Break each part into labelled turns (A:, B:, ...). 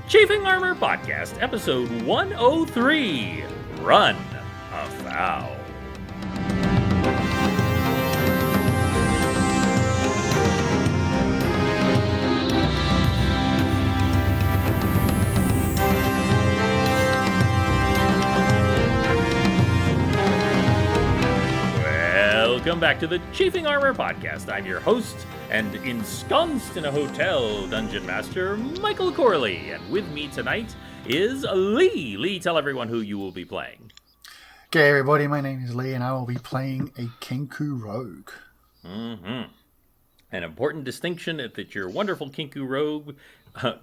A: Chafing Armor Podcast, episode 103, Run Afoul. Welcome back to the Chafing Armor Podcast. I'm your host and ensconced in a hotel dungeon master, Michael Corley. And with me tonight is Lee. Lee, tell everyone who you will be playing.
B: Okay, everybody, my name is Lee, and I will be playing a Kinku Rogue.
A: An important distinction is that your wonderful Kinku Rogue,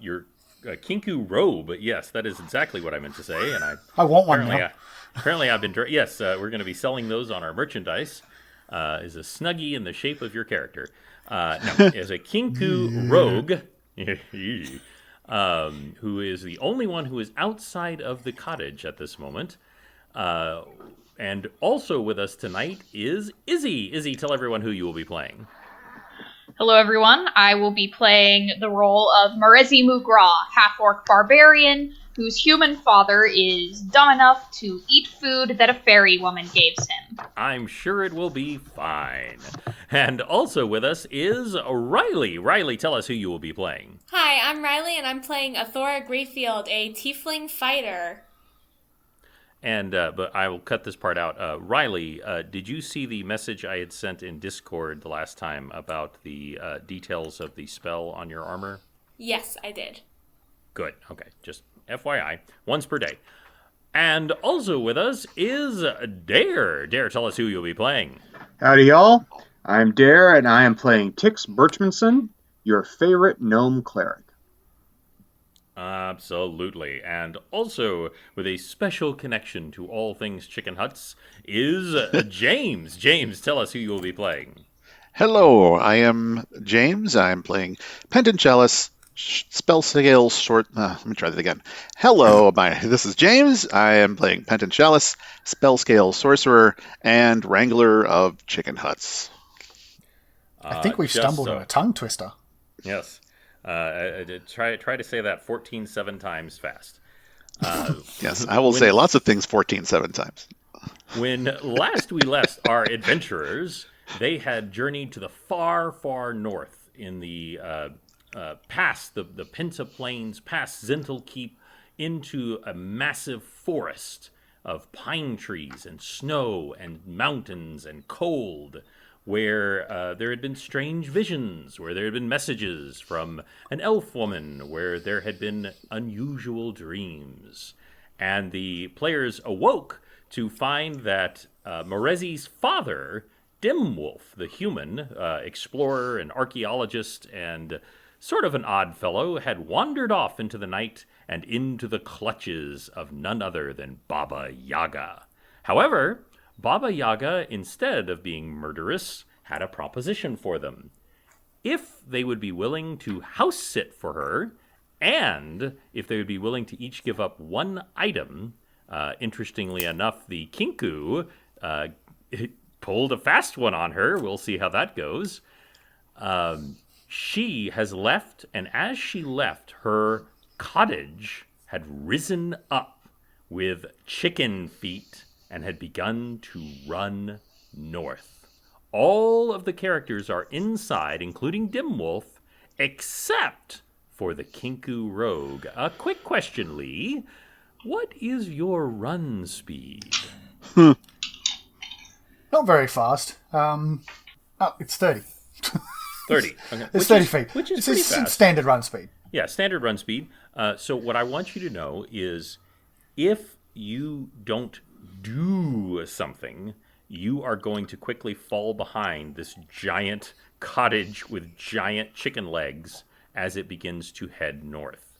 A: your Kinku Robe, yes, that is exactly what I meant to say. And
B: I want one now.
A: Apparently I've been, yes, we're going to be selling those on our merchandise. Is a Snuggie in the shape of your character. Now, as a Kinku Rogue, who is the only one who is outside of the cottage at this moment. And also with us tonight is Izzy. Izzy, tell everyone who you will be playing.
C: Hello, everyone. I will be playing the role of Marezi Mugra, half-orc barbarian, whose human father is dumb enough to eat food that a fairy woman gave him.
A: I'm sure it will be fine. And also with us is Riley. Riley, tell us who you will be playing.
D: Hi, I'm Riley, and I'm playing Athora Greyfield, a tiefling fighter.
A: And but I will cut this part out. Riley, did you see the message I had sent in Discord the last time about the details of the spell on your armor?
D: Yes, I did.
A: Good. Okay. Just FYI. Once per day. And also with us is Dare. Dare, tell us who you'll be playing.
E: Howdy, y'all. I'm Dare, and I am playing Tix Birchmanson, your favorite gnome cleric.
A: Absolutely. And also, with a special connection to all things Chicken Huts, is James. James, tell us who you will be playing.
F: Hello, I am James. I am playing Pendant Chalice, Spell Scale Short... let me try that again. Hello, this is James. I am playing Pendant Chalice, Spell Scale Sorcerer, and Wrangler of Chicken Huts.
B: I think we've stumbled on a tongue twister.
A: Yes. Try to say that 14-7 times fast.
F: Yes, I will say lots of things 14-7 times.
A: When last we left our adventurers, they had journeyed to the far, far north in the past the Pinta Plains, past Zintel Keep, into a massive forest of pine trees and snow and mountains and cold, where there had been strange visions, where there had been messages from an elf woman, where there had been unusual dreams. And the players awoke to find that Marezi's father, Dimwolf, the human explorer and archaeologist and sort of an odd fellow, had wandered off into the night and into the clutches of none other than Baba Yaga. However, Baba Yaga, instead of being murderous, had a proposition for them. If they would be willing to house sit for her, and if they would be willing to each give up one item, interestingly enough, the Kinku pulled a fast one on her. We'll see how that goes. She has left, and as she left, her cottage had risen up with chicken feet and had begun to run north. All of the characters are inside, including Dimwolf, except for the Kinku Rogue. A quick question, Lee. What is your run speed?
B: Not very fast. It's 30.
A: 30. Okay.
B: It's 30 feet.
A: Which is
B: it's
A: pretty fast.
B: Standard run speed.
A: Yeah, standard run speed. So what I want you to know is if you don't do something, you are going to quickly fall behind this giant cottage with giant chicken legs as it begins to head north.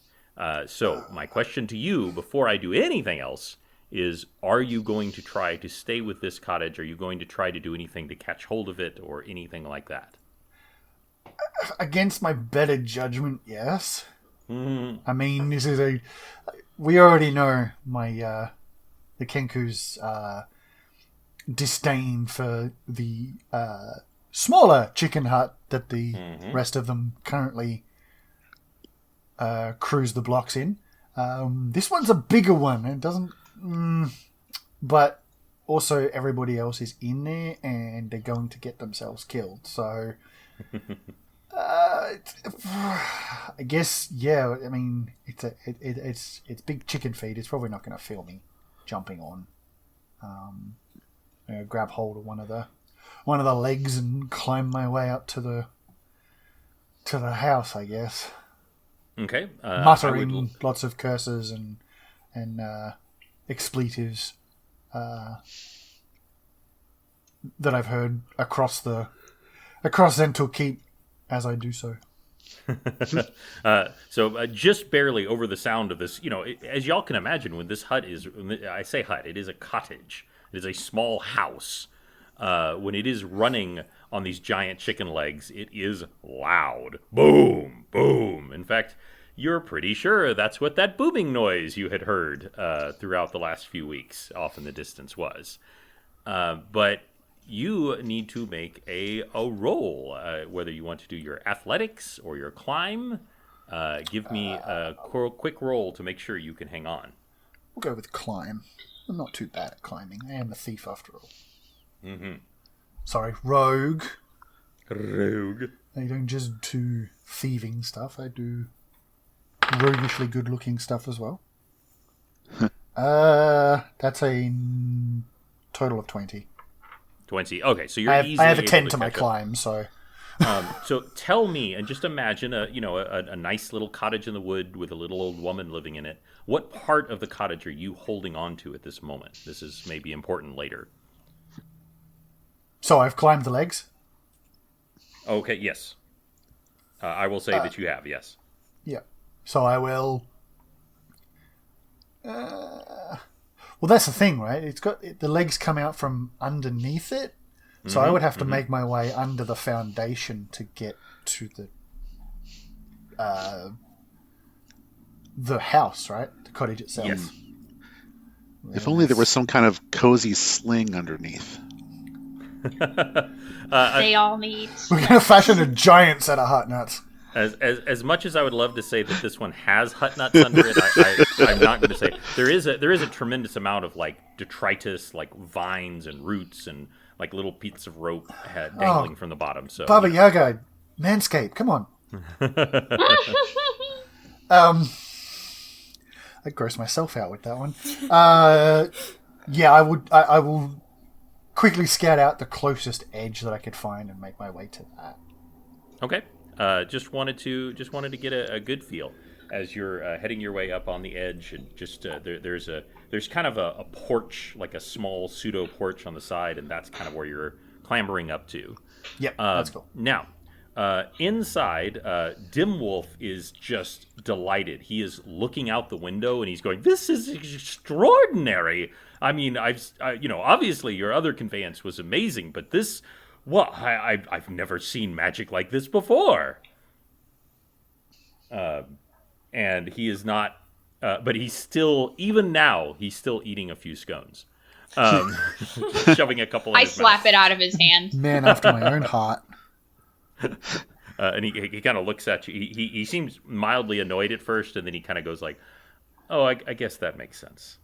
A: So my question to you, before I do anything else, is are you going to try to stay with this cottage? Are you going to try to do anything to catch hold of it or anything like that?
B: Against my better judgment, yes.
A: Mm-hmm.
B: I mean, this is we already know my the Kenku's disdain for the smaller chicken hut that the rest of them currently cruise the blocks in. This one's a bigger one. It doesn't... but also everybody else is in there and they're going to get themselves killed. So... I guess, yeah. I mean, it's big chicken feed. It's probably not going to feel me jumping on. Grab hold of one of the legs and climb my way up to the house, I guess.
A: Okay.
B: Muttering lots of curses and expletives that I've heard across Zental Keep as I do so.
A: So just barely over the sound of this, as y'all can imagine, when this hut is, I say hut, it is a cottage. It is a small house. When it is running on these giant chicken legs, it is loud. Boom, boom. In fact, you're pretty sure that's what that booming noise you had heard throughout the last few weeks off in the distance was. But you need to make a roll, whether you want to do your athletics or your climb. Give me a quick roll to make sure you can hang on.
B: We'll go with climb. I'm not too bad at climbing. I am a thief after all.
A: Mm-hmm.
B: Sorry, rogue.
A: Rogue.
B: I don't just do thieving stuff. I do roguishly good-looking stuff as well. That's a total of 20.
A: 20. Okay, so you're easily
B: I have a 10
A: able
B: to my
A: catch up.
B: climb, so...
A: So tell me, and just imagine a nice little cottage in the wood with a little old woman living in it. What part of the cottage are you holding on to at this moment? This is maybe important later.
B: So I've climbed the legs?
A: Okay, yes. I will say that you have, yes.
B: Yeah. So I will... well, that's the thing, right? It's got the legs come out from underneath it. So I would have to make my way under the foundation to get to the house, right? The cottage itself.
A: Yes.
F: If only there was some kind of cozy sling underneath.
C: They all need.
B: We're going to fashion a giant set of hut nuts.
A: As much as I would love to say that this one has hut nuts under it, I'm not going to say. There is a tremendous amount of like detritus, like vines and roots and like little pieces of rope dangling from the bottom. So
B: Baba Yaga, Manscaped, come on. I grossed myself out with that one. Yeah, I will quickly scout out the closest edge that I could find and make my way to that.
A: Okay. Just wanted to get a good feel as you're heading your way up on the edge, and just there's kind of a porch, like a small pseudo porch on the side, and that's kind of where you're clambering up to.
B: Yep, that's cool.
A: Now, inside, Dimwolf is just delighted. He is looking out the window and he's going, "This is extraordinary. I mean, obviously your other conveyance was amazing, but this." Well, I've never seen magic like this before. And he is not, but he's still, even now, he's still eating a few scones. Shoving a couple in
C: I
A: his
C: slap
A: mouth.
C: it out of his hand.
B: Man after my own heart.
A: And he kind of looks at you. He seems mildly annoyed at first, and then he kind of goes like, "Oh, I guess that makes sense."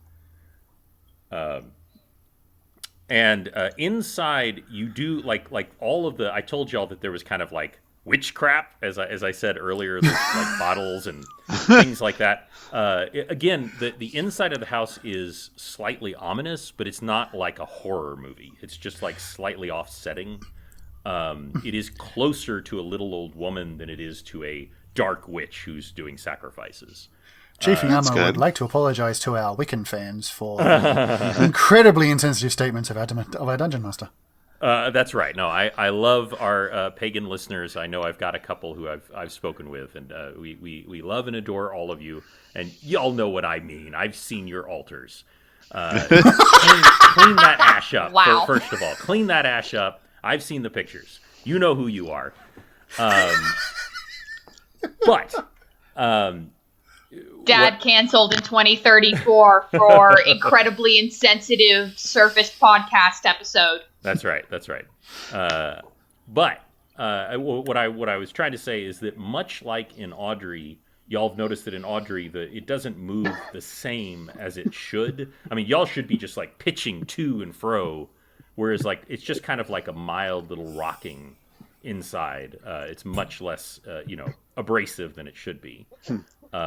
A: And inside, you do like all of the. I told y'all that there was kind of like witch crap, as I said earlier, there's like bottles and things like that. Again, the inside of the house is slightly ominous, but it's not like a horror movie. It's just like slightly offsetting. It is closer to a little old woman than it is to a dark witch who's doing sacrifices.
B: Chafing would like to apologise to our Wiccan fans for incredibly insensitive statements of our Dungeon Master.
A: That's right. No, I love our pagan listeners. I know I've got a couple who I've spoken with, and we love and adore all of you. And y'all know what I mean. I've seen your altars. Clean that ash up.
C: Wow.
A: First of all, clean that ash up. I've seen the pictures. You know who you are.
C: Dad canceled in 2034 for incredibly insensitive surfaced podcast episode.
A: That's right. What I was trying to say is that much like in Audrey, y'all have noticed that in Audrey, it doesn't move the same as it should. I mean, y'all should be just like pitching to and fro, whereas like it's just kind of like a mild little rocking inside. It's much less, abrasive than it should be.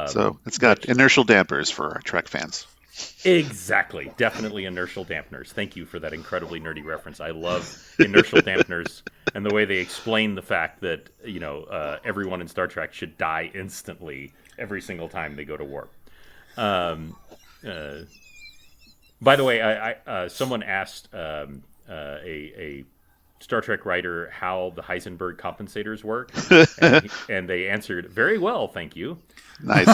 F: So it's got inertial dampers for our Trek fans.
A: Exactly. Definitely inertial dampeners. Thank you for that incredibly nerdy reference. I love inertial dampeners and the way they explain the fact that, everyone in Star Trek should die instantly every single time they go to warp. By the way, I someone asked a Star Trek writer how the Heisenberg compensators work, and they answered, very well, thank you.
F: Nice.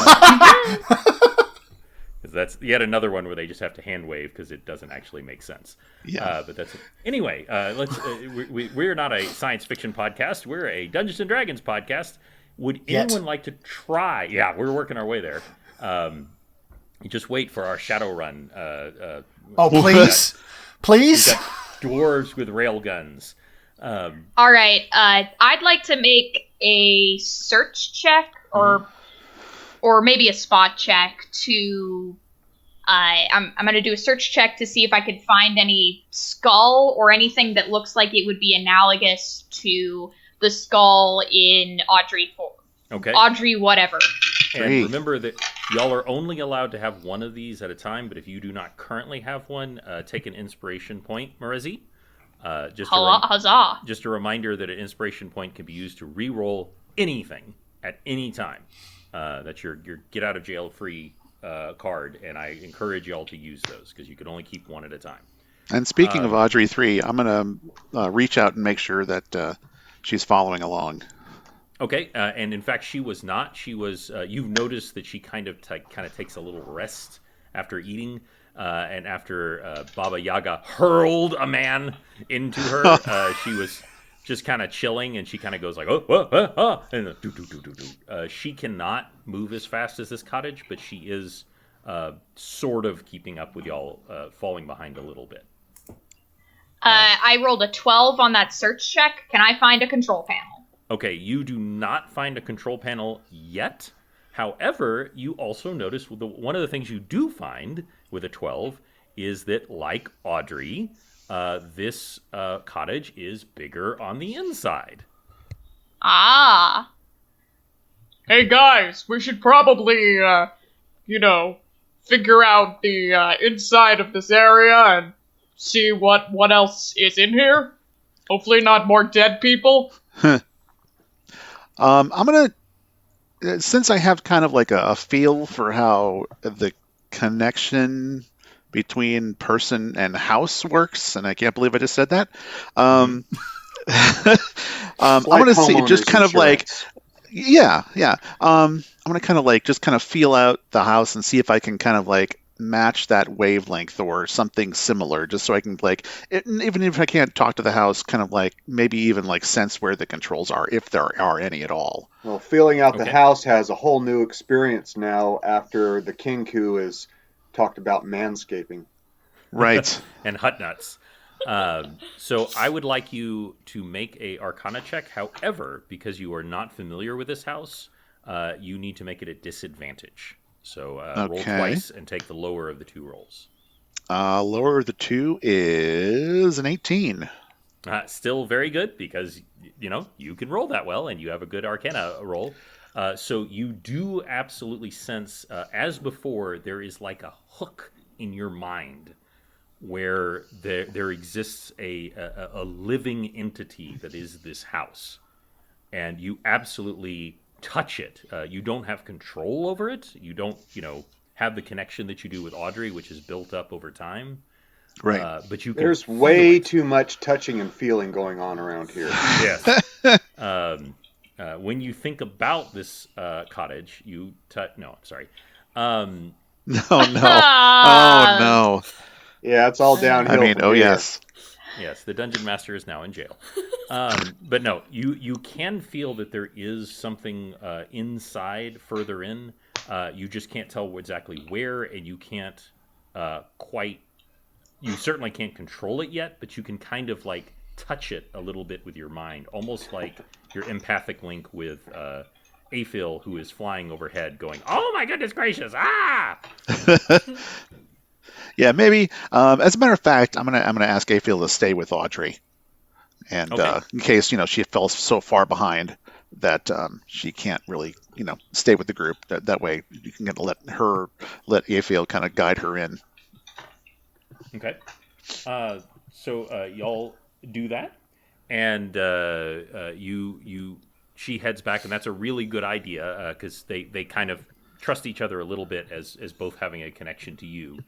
A: Because that's yet another one where they just have to hand wave because it doesn't actually make sense.
F: Yeah.
A: But that's it. Anyway. Let's. We're not a science fiction podcast. We're a Dungeons and Dragons podcast. Would anyone like to try? Yeah, we're working our way there. Just wait for our Shadowrun.
B: Please, please.
A: We got dwarves with rail guns.
C: All right. I'd like to make a search check or maybe a spot check to. I'm going to do a search check to see if I could find any skull or anything that looks like it would be analogous to the skull in Audrey 4.
A: Okay.
C: Audrey whatever.
A: And remember that y'all are only allowed to have one of these at a time, but if you do not currently have one, take an inspiration point, Marezi.
C: Huzzah.
A: Just a reminder that an inspiration point can be used to re-roll anything at any time. That's your get out of jail free card, and I encourage y'all to use those because you can only keep one at a time.
F: And speaking of Audrey 3, I'm going to reach out and make sure that she's following along.
A: Okay, and in fact, she was not. She was. You've noticed that she kind of takes a little rest after eating, and after Baba Yaga hurled a man into her, she was just kind of chilling, and she kind of goes like, and do. She cannot move as fast as this cottage, but she is sort of keeping up with y'all, falling behind a little bit.
C: I rolled a 12 on that search check. Can I find a control panel?
A: Okay, you do not find a control panel yet. However, you also notice one of the things you do find with a 12 is that, like Audrey, this cottage is bigger on the inside.
C: Ah.
G: Hey guys, we should probably, figure out the inside of this area and see what else is in here. Hopefully not more dead people.
F: I'm going to, since I have kind of like a feel for how the connection between person and house works, and I can't believe I just said that. I'm going to see just kind of like, yeah. I'm going to kind of like just kind of feel out the house and see if I can kind of like match that wavelength or something similar, just so I can like, even if I can't talk to the house, kind of like maybe even like sense where the controls are, if there are any at all.
E: Well, feeling out the house has a whole new experience now after the Kinku has talked about manscaping.
F: Right.
A: And hut nuts. So I would like you to make a Arcana check. However, because you are not familiar with this house, you need to make it at disadvantage. So roll twice and take the lower of the two rolls.
F: Lower of the two is an 18.
A: Still very good because, you can roll that well and you have a good Arcana roll. So you do absolutely sense, as before, there is like a hook in your mind where there exists a living entity that is this house. And you absolutely touch it. You don't have control over it. You don't, have the connection that you do with Audrey, which is built up over time.
F: Right.
A: But you can
E: There's way too much touching and feeling going on around here.
A: Yes. When you think about this cottage, you no, I'm sorry.
F: No. Oh no.
E: Yeah, it's all downhill.
F: I mean,
E: from here.
F: yes.
A: Yes, the dungeon master is now in jail. But no, you can feel that there is something inside, further in. You just can't tell exactly where, and you can't you certainly can't control it yet, but you can kind of like touch it a little bit with your mind, almost like your empathic link with Aphil, who is flying overhead, going, "Oh my goodness gracious! Ah!"
F: Yeah, maybe. As a matter of fact, I'm gonna ask Afiel to stay with Audrey, and
A: Okay.
F: in case she fell so far behind that she can't really stay with the group. That way you can let Afiel kind of guide her in.
A: Okay. So y'all do that, and she heads back, and that's a really good idea because they kind of trust each other a little bit as both having a connection to you.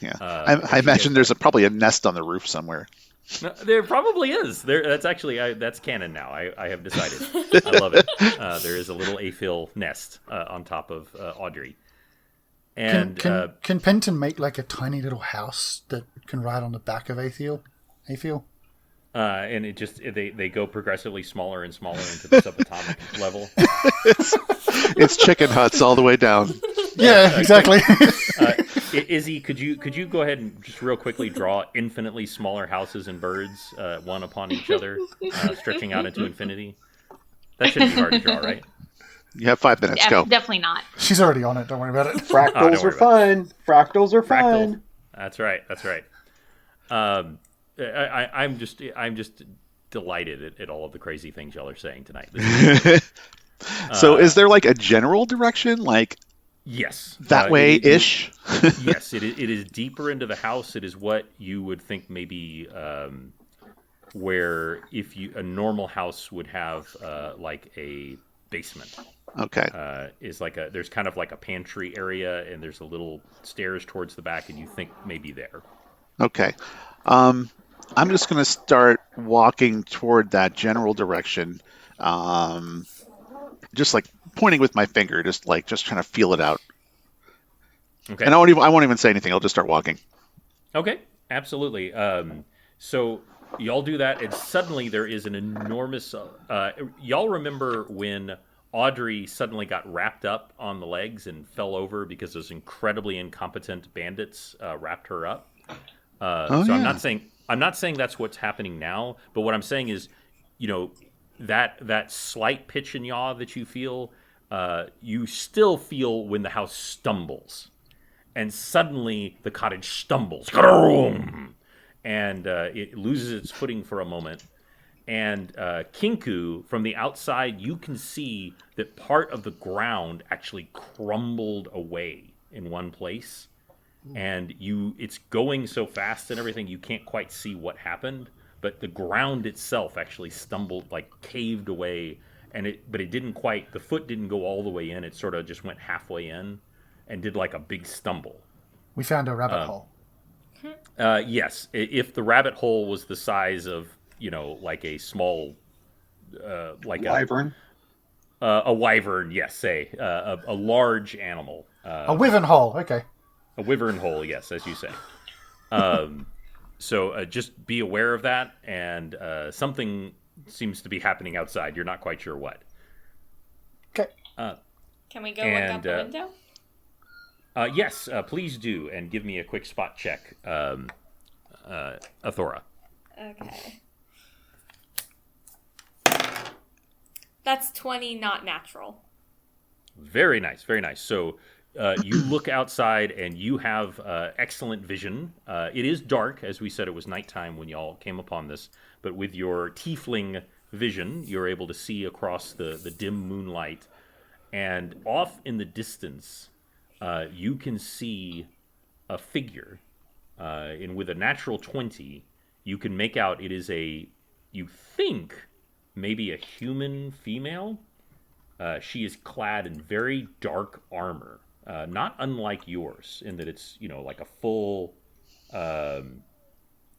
F: Yeah,
A: And
F: I
A: she
F: imagine
A: heads
F: there's probably a nest on the roof somewhere.
A: No, there probably is. That's actually that's canon now. I have decided. I love it. There is a little Aphil nest on top of Audrey. And
B: Can Penton make like a tiny little house that can ride on the back of Afiel?
A: And it just they go progressively smaller and smaller into the subatomic level.
F: It's chicken huts all the way down.
B: Yeah, exactly.
A: Izzy, could you go ahead and just real quickly draw infinitely smaller houses and birds, one upon each other, stretching out into infinity? That shouldn't be hard to draw, right?
F: You have 5 minutes. Go.
C: Definitely not.
B: She's already on it. Don't worry about it.
E: Fractals are fun. Fractals are fun.
A: That's right. That's right. I'm just delighted at all of the crazy things y'all are saying tonight.
F: So, is there like a general direction, like
A: yes,
F: that way-ish?
A: Yes, it is deeper into the house. It is what you would think maybe where if a normal house would have like a basement.
F: Okay.
A: Is like there's kind of like a pantry area, and there's a little stairs towards the back, and you think maybe there.
F: Okay. I'm just going to start walking toward that general direction. Just like pointing with my finger, just trying to feel it out.
A: Okay.
F: And I won't even say anything. I'll just start walking.
A: Okay, absolutely. So y'all do that, and suddenly there is an enormous. Y'all remember when Audrey suddenly got wrapped up on the legs and fell over because those incredibly incompetent bandits wrapped her up? So yeah. I'm not saying that's what's happening now, but what I'm saying is, that slight pitch and yaw that you feel, you still feel when the house stumbles. And suddenly the cottage stumbles. And it loses its footing for a moment. And Kinku, from the outside, you can see that part of the ground actually crumbled away in one place. And it's going so fast and everything, you can't quite see what happened. But the ground itself actually stumbled, like caved away. But it didn't quite, the foot didn't go all the way in. It sort of just went halfway in and did like a big stumble.
B: We found a rabbit hole.
A: Yes. If the rabbit hole was the size of, like a small, like
E: wyvern.
A: A wyvern, yes, say. A large animal.
B: A wyvern hole, okay.
A: A wyvern hole, yes, as you say. So just be aware of that, and something seems to be happening outside. You're not quite sure what.
B: Okay.
D: Can we go look out the window?
A: Yes, please do, and give me a quick spot check, Athora.
D: Okay. That's 20, not natural.
A: Very nice, very nice. So you look outside, and you have excellent vision. It is dark, as we said. It was nighttime when y'all came upon this, but with your tiefling vision, you're able to see across the dim moonlight, and off in the distance, you can see a figure. And with a natural 20, you can make out it is you think, maybe a human female. She is clad in very dark armor, not unlike yours in that it's like a full,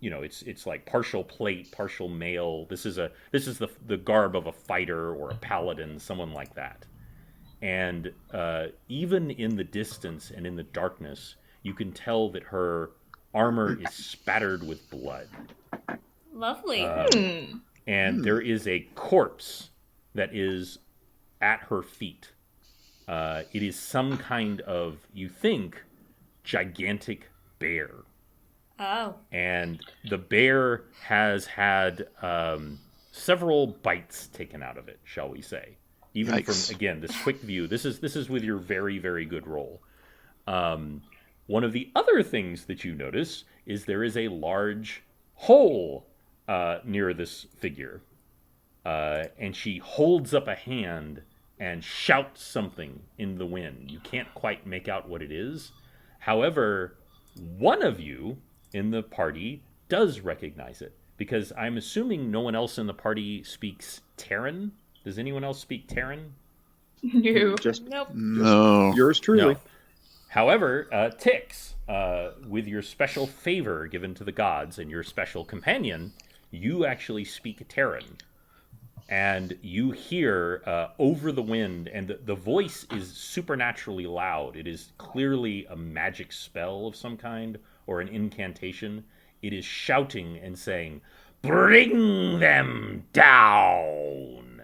A: it's like partial plate, partial mail. This is the garb of a fighter or a paladin, someone like that. And even in the distance and in the darkness, you can tell that her armor is spattered with blood.
D: Lovely.
A: And there is a corpse that is at her feet. It is some kind of, you think, gigantic bear.
D: Oh.
A: And the bear has had several bites taken out of it, shall we say. Even
F: Yikes.
A: from, again, this quick view. This is with your very, very good roll. One of the other things that you notice is there is a large hole near this figure. And she holds up a hand and shouts something in the wind. You can't quite make out what it is. However, one of you in the party does recognize it, because I'm assuming no one else in the party speaks Terran. Does anyone else speak Terran?
C: No.
E: Just
D: Nope.
F: No.
E: yours truly.
A: No. However, Tix, with your special favor given to the gods and your special companion, you actually speak Terran. And you hear over the wind, and the voice is supernaturally loud. It is clearly a magic spell of some kind, or an incantation. It is shouting and saying, "Bring them down!"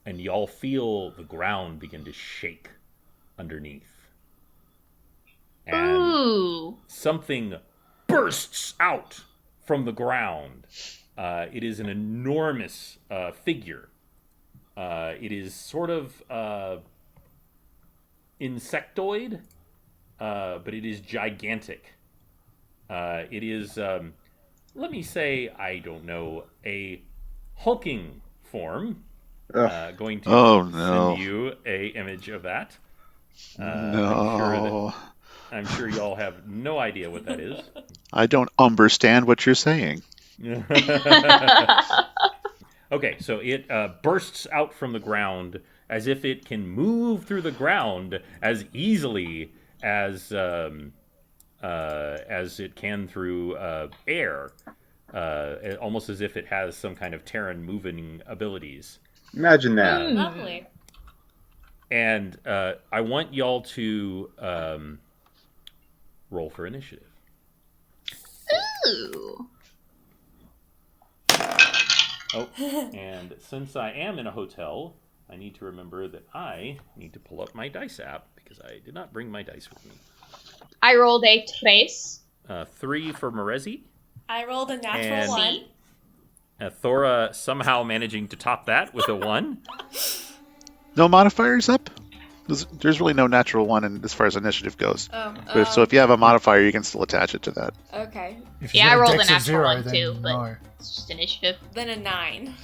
A: And y'all feel the ground begin to shake underneath. And
C: Ooh.
A: something bursts out from the ground. It is an enormous figure. It is sort of insectoid, but it is gigantic. It is, let me say, I don't know, a hulking form. Going to
F: Oh, no.
A: send you a image of that.
F: No.
A: I'm sure y'all have no idea what that is.
F: I don't understand what you're saying.
A: Okay, so it bursts out from the ground as if it can move through the ground as easily as it can through air, almost as if it has some kind of Terran moving abilities.
E: Imagine that.
D: Lovely.
A: And I want y'all to roll for initiative.
C: Ooh.
A: Oh, and since I am in a hotel, I need to remember that I need to pull up my dice app because I did not bring my dice with me.
C: I rolled a tres.
A: 3 for Morezi.
D: I rolled a natural
A: And-
D: one.
A: Thora somehow managing to top that with a 1.
F: No modifiers up? There's really no natural one as far as initiative goes. So if you have a modifier, you can still attach it to that.
D: Okay.
B: If
C: Yeah,
B: you
C: I
B: have
C: rolled a
B: dex of
C: natural
B: 0,
C: one
B: then
C: too, but
B: no.
C: it's just initiative.
D: Then a 9.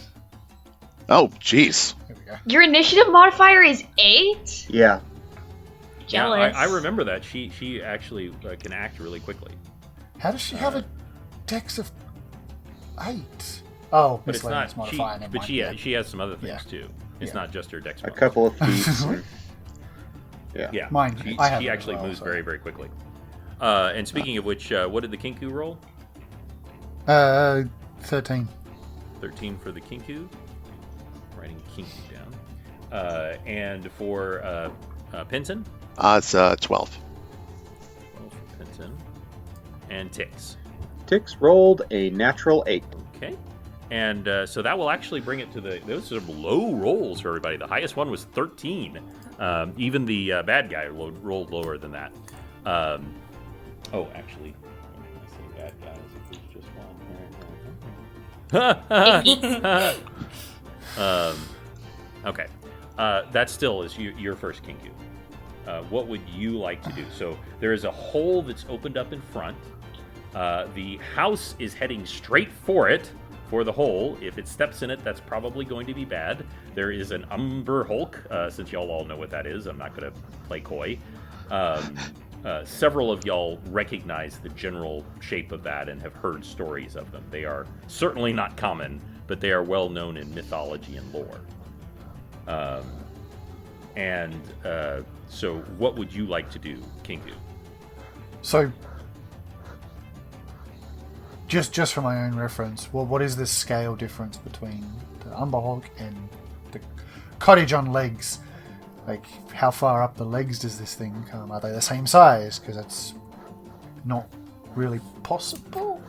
F: Oh, jeez.
B: Here we go.
C: Your initiative modifier is 8?
E: Yeah.
C: Jealous.
A: Yeah, I remember that. She actually can act really quickly.
B: How does she have a dex of 8? Oh,
A: But it's
B: miscellaneous
A: not.
B: modifier. never mind.
A: She has some other things
B: Yeah.
A: too. It's
B: Yeah.
A: not just her dex.
E: A
A: bonus.
E: couple of feats. and-
A: Yeah,
B: Mine,
A: She,
B: I have
A: she
B: it as
A: actually
B: well,
A: moves
B: so.
A: very, very quickly. And speaking of which, what did the Kinku roll?
B: 13.
A: 13 for the Kinku. Writing Kinku down. And for Penton?
F: It's 12.
A: 12 for Penton. And Tix.
E: Tix rolled a natural 8.
A: Okay. And so that will actually bring it to those are low rolls for everybody. The highest one was 13. Even the bad guy rolled lower than that. Actually, when I say bad guys, it's just one. Okay. That still is your first Kinku. What would you like to do? So there is a hole that's opened up in front. The house is heading straight for it, for the hole. If it steps in it, that's probably going to be bad. There is an Umber Hulk, since y'all all know what that is. I'm not going to play coy. Several of y'all recognize the general shape of that and have heard stories of them. They are certainly not common, but they are well known in mythology and lore. So what would you like to do, Kinku?
B: So, just for my own reference, well, what is the scale difference between the Umber Hulk and the cottage on legs? Like, how far up the legs does this thing come? Are they the same size? Because it's not really possible.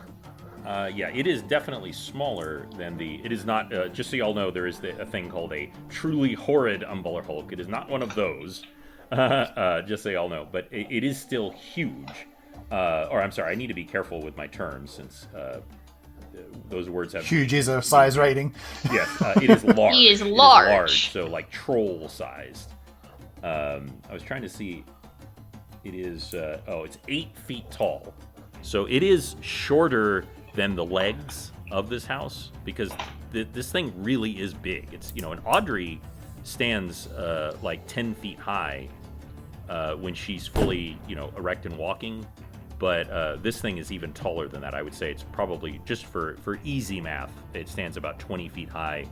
A: Yeah, it is definitely smaller than it is not, just so y'all know, there is a thing called a truly horrid Umber Hulk. It is not one of those, just so y'all know, but it is still huge. Or I'm sorry, I need to be careful with my terms since those words have
B: Huge is a size rating.
A: Yes, it is large.
C: He is
A: It
C: large.
A: so like troll sized. I was trying to see. It is. It's 8 feet tall. So it is shorter than the legs of this house because this thing really is big. It's and Audrey stands like 10 feet high when she's fully erect and walking. But this thing is even taller than that. I would say it's probably, just for easy math, it stands about 20 feet high,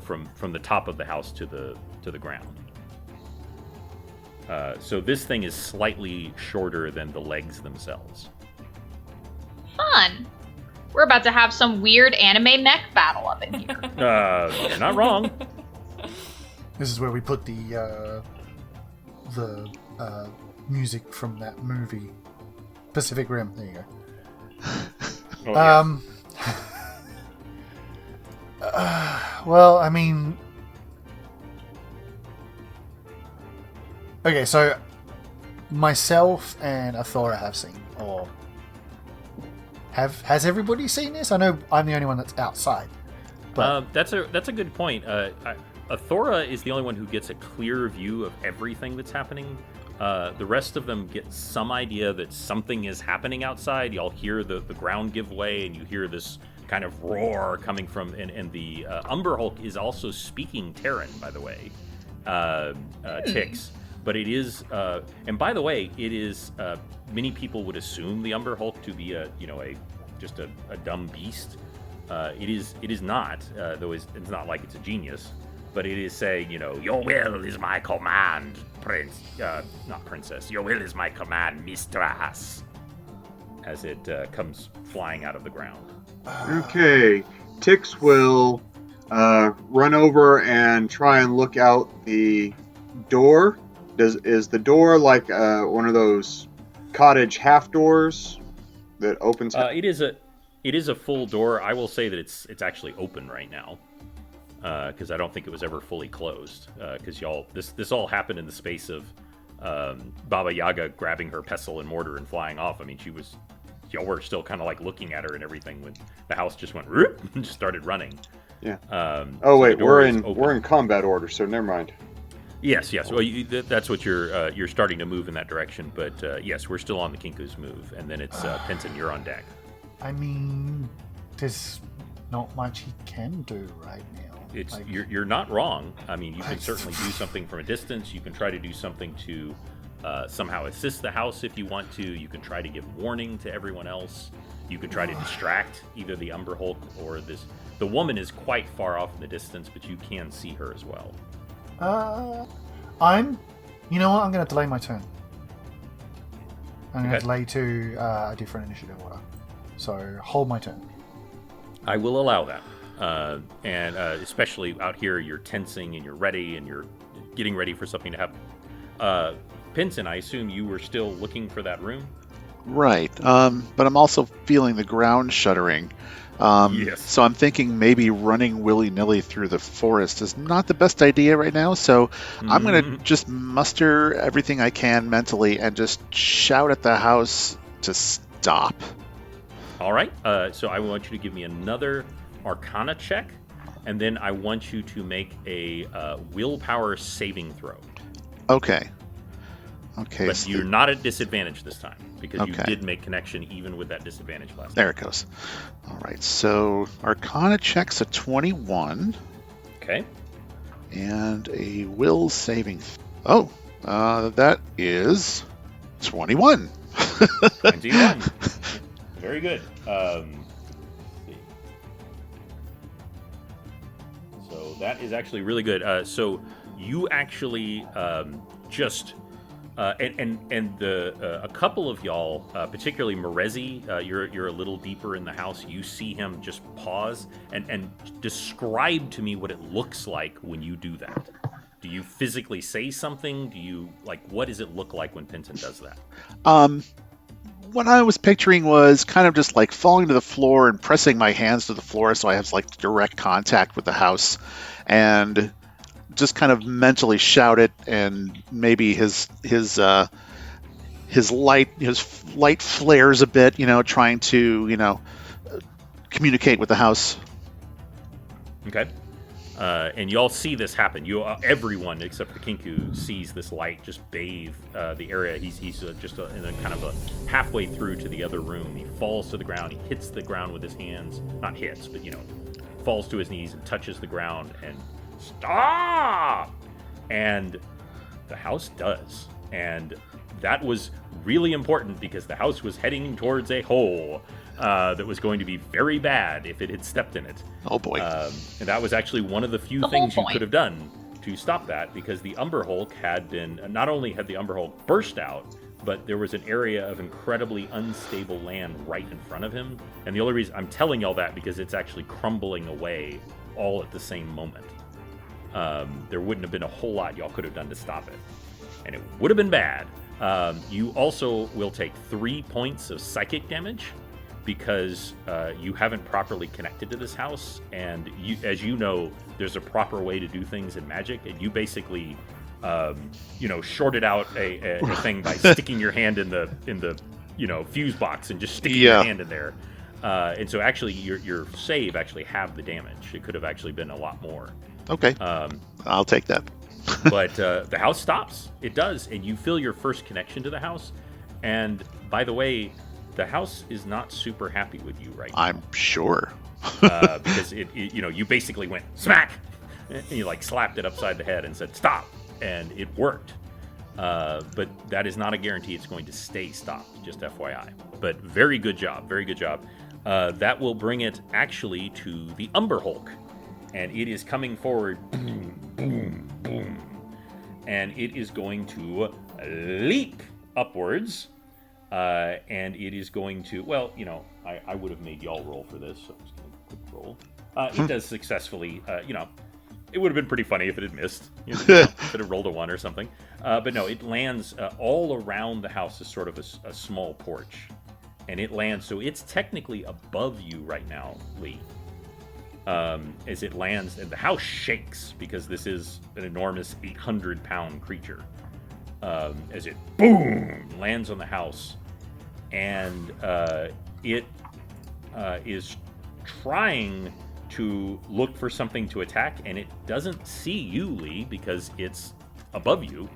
A: from the top of the house to the ground. So this thing is slightly shorter than the legs themselves.
C: Fun. We're about to have some weird anime mech battle up in here.
A: You're not wrong.
B: This is where we put the music from that movie, Pacific Rim. There you go.
A: Oh, yeah.
B: Well, I mean, okay, so myself and Athora have seen, or has everybody seen this? I know I'm the only one that's outside. But
A: That's a good point. Athora is the only one who gets a clear view of everything that's happening. The rest of them get some idea that something is happening outside. Y'all hear the ground give way, and you hear this kind of roar coming from. And the Umber Hulk is also speaking Terran, by the way, Tix. But it is, and by the way, it is. Many people would assume the Umber Hulk to be just a dumb beast. It is not, though it's not like it's a genius. But it is saying, your will is my command, not princess. Your will is my command, mistress. As it comes flying out of the ground.
E: Okay, Tix will run over and try and look out the door. Is the door like one of those cottage half doors that opens?
A: It is a full door. I will say that it's actually open right now. Because I don't think it was ever fully closed. Because this all happened in the space of Baba Yaga grabbing her pestle and mortar and flying off. I mean, y'all were still kind of like looking at her and everything when the house just went whoop, and just started running.
E: Yeah.
A: So
E: wait, we're
A: is open.
E: in combat order, so never mind.
A: Yes. Well, that's what you're starting to move in that direction. But yes, we're still on the Kinku's move, and then it's Penton. You're on deck.
B: I mean, there's not much he can do right now.
A: You're not wrong. I mean, you can certainly do something from a distance. You can try to do something to somehow assist the house if you want to. You can try to give warning to everyone else. You can try to distract either the Umber Hulk or this. The woman is quite far off in the distance, but you can see her as well.
B: You know what? I'm going to delay my turn. I'm going to
A: Okay.
B: delay to a different initiative order. So hold my turn.
A: I will allow that. And especially out here, you're tensing and you're ready and you're getting ready for something to happen. Pinson, I assume you were still looking for that room?
F: Right. But I'm also feeling the ground shuddering.
A: Yes.
F: So I'm thinking maybe running willy-nilly through the forest is not the best idea right now. So I'm going to just muster everything I can mentally and just shout at the house to stop.
A: All right. So I want you to give me another Arcana check, and then I want you to make a willpower saving throw.
F: Okay.
A: But
F: So
A: you're not at disadvantage this time, because you
F: Okay.
A: did make connection even with that disadvantage last time.
F: there it goes. All right. So Arcana check's a 21
A: Okay.
F: and a will saving. That is 21.
A: 21. Very good. Let's see. So that is actually really good. So you actually just a couple of y'all, particularly Merezi, you're a little deeper in the house. You see him just pause and describe to me what it looks like when you do that. Do you physically say something? What does it look like when Pinton does that?
F: What I was picturing was kind of just like falling to the floor and pressing my hands to the floor so I have like direct contact with the house, and just kind of mentally shout it, and maybe his light flares a bit, trying to communicate with the house.
A: Okay. And you all see this happen. Everyone except for Kinku sees this light just bathe the area. He's just in a kind of a halfway through to the other room. He falls to the ground. He hits the ground with his hands. Not hits, but falls to his knees and touches the ground and stop. And the house does. And that was really important because the house was heading towards a hole that was going to be very bad if it had stepped in it.
F: Oh boy.
A: And that was actually one of the few things you could have done to stop that, because the Umber Hulk had been, not only had the Umber Hulk burst out, but there was an area of incredibly unstable land right in front of him. And the only reason I'm telling y'all that because it's actually crumbling away all at the same moment. There wouldn't have been a whole lot y'all could have done to stop it. And it would have been bad. You also will take 3 points of psychic damage because you haven't properly connected to this house, and as you know, there's a proper way to do things in Magic, and you basically, shorted out a thing by sticking your hand in the fuse box and just sticking your hand in there, and so actually your save actually halved the damage. It could have actually been a lot more.
F: Okay, I'll take that.
A: But the house stops. It does, and you feel your first connection to the house. And by the way, the house is not super happy with you right now.
F: I'm sure.
A: Because you basically went smack, and you slapped it upside the head and said stop, and it worked. But that is not a guarantee it's going to stay stopped. Just FYI. But very good job. Very good job. That will bring it actually to the Umber Hulk, and it is coming forward. Boom, boom, boom, and it is going to leap upwards. And it is going to, I would have made y'all roll for this, so I'm just going to quick roll. It does successfully, it would have been pretty funny if it had missed. If it had rolled a 1 or something. But no, it lands all around the house is sort of a small porch. And it lands, so it's technically above you right now, Lee. As it lands, and the house shakes because this is an enormous 800-pound creature. As it boom lands on the house, and it is trying to look for something to attack, and it doesn't see you, Lee, because it's above you,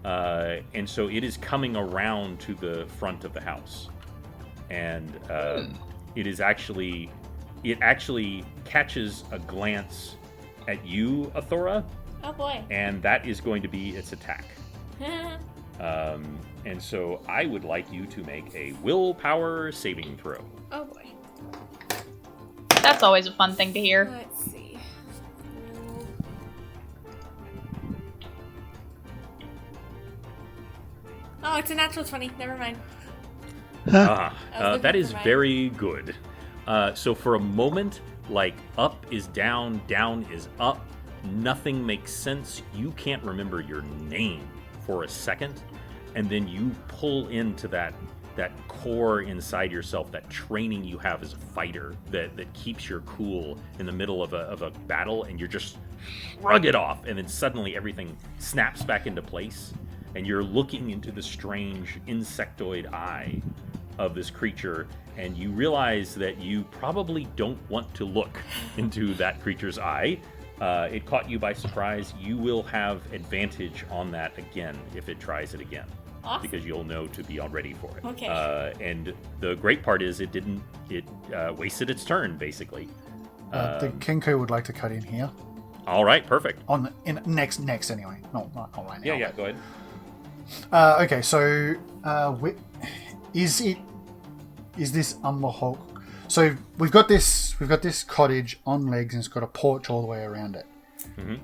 A: and so it is coming around to the front of the house, and it actually catches a glance at you, Athora.
D: Oh boy.
A: And that is going to be its attack. And so I would like you to make a willpower saving throw.
D: Oh boy.
C: That's always a fun thing to hear.
D: Let's see. Oh, it's a natural 20. Never mind.
A: That is very good. So for a moment, up is down, down is up. Nothing makes sense. You can't remember your name for a second, and then you pull into that core inside yourself, that training you have as a fighter that keeps your cool in the middle of a battle, and you're just shrug it off, and then suddenly everything snaps back into place, and you're looking into the strange insectoid eye of this creature, and you realize that you probably don't want to look into that creature's eye. It caught you by surprise. You will have advantage on that again if it tries it again.
D: Awesome.
A: Because you'll know to be all ready for it.
D: Okay.
A: And the great part is it wasted its turn, basically.
B: The Kinku would like to cut in here.
A: All right, perfect.
B: Next anyway. Not right now.
A: Yeah, go ahead.
B: Okay, so is this Umber Hulk? So we've got this cottage on legs, and it's got a porch all the way around it.
A: Mm-hmm.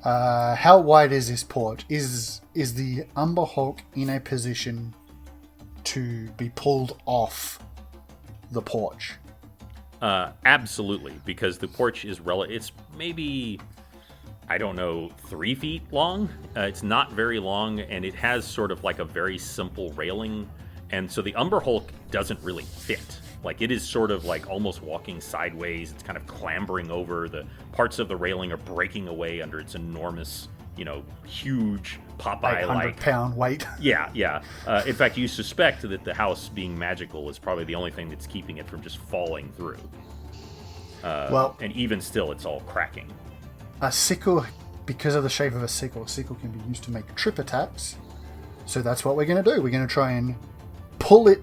B: How wide is this porch? Is the Umber Hulk in a position to be pulled off the porch?
A: Absolutely, because the porch is it's maybe, I don't know, 3 feet long. It's not very long, and it has sort of a very simple railing, and so the Umber Hulk doesn't really fit. It is sort of almost walking sideways. It's kind of clambering over. The parts of the railing are breaking away under its enormous, huge Popeye-like
B: 800-pound weight.
A: Yeah. In fact, you suspect that the house being magical is probably the only thing that's keeping it from just falling through. And even still, it's all cracking.
B: A sickle, because of the shape of a sickle can be used to make trip attacks. So that's what we're going to do. We're going to try and pull it,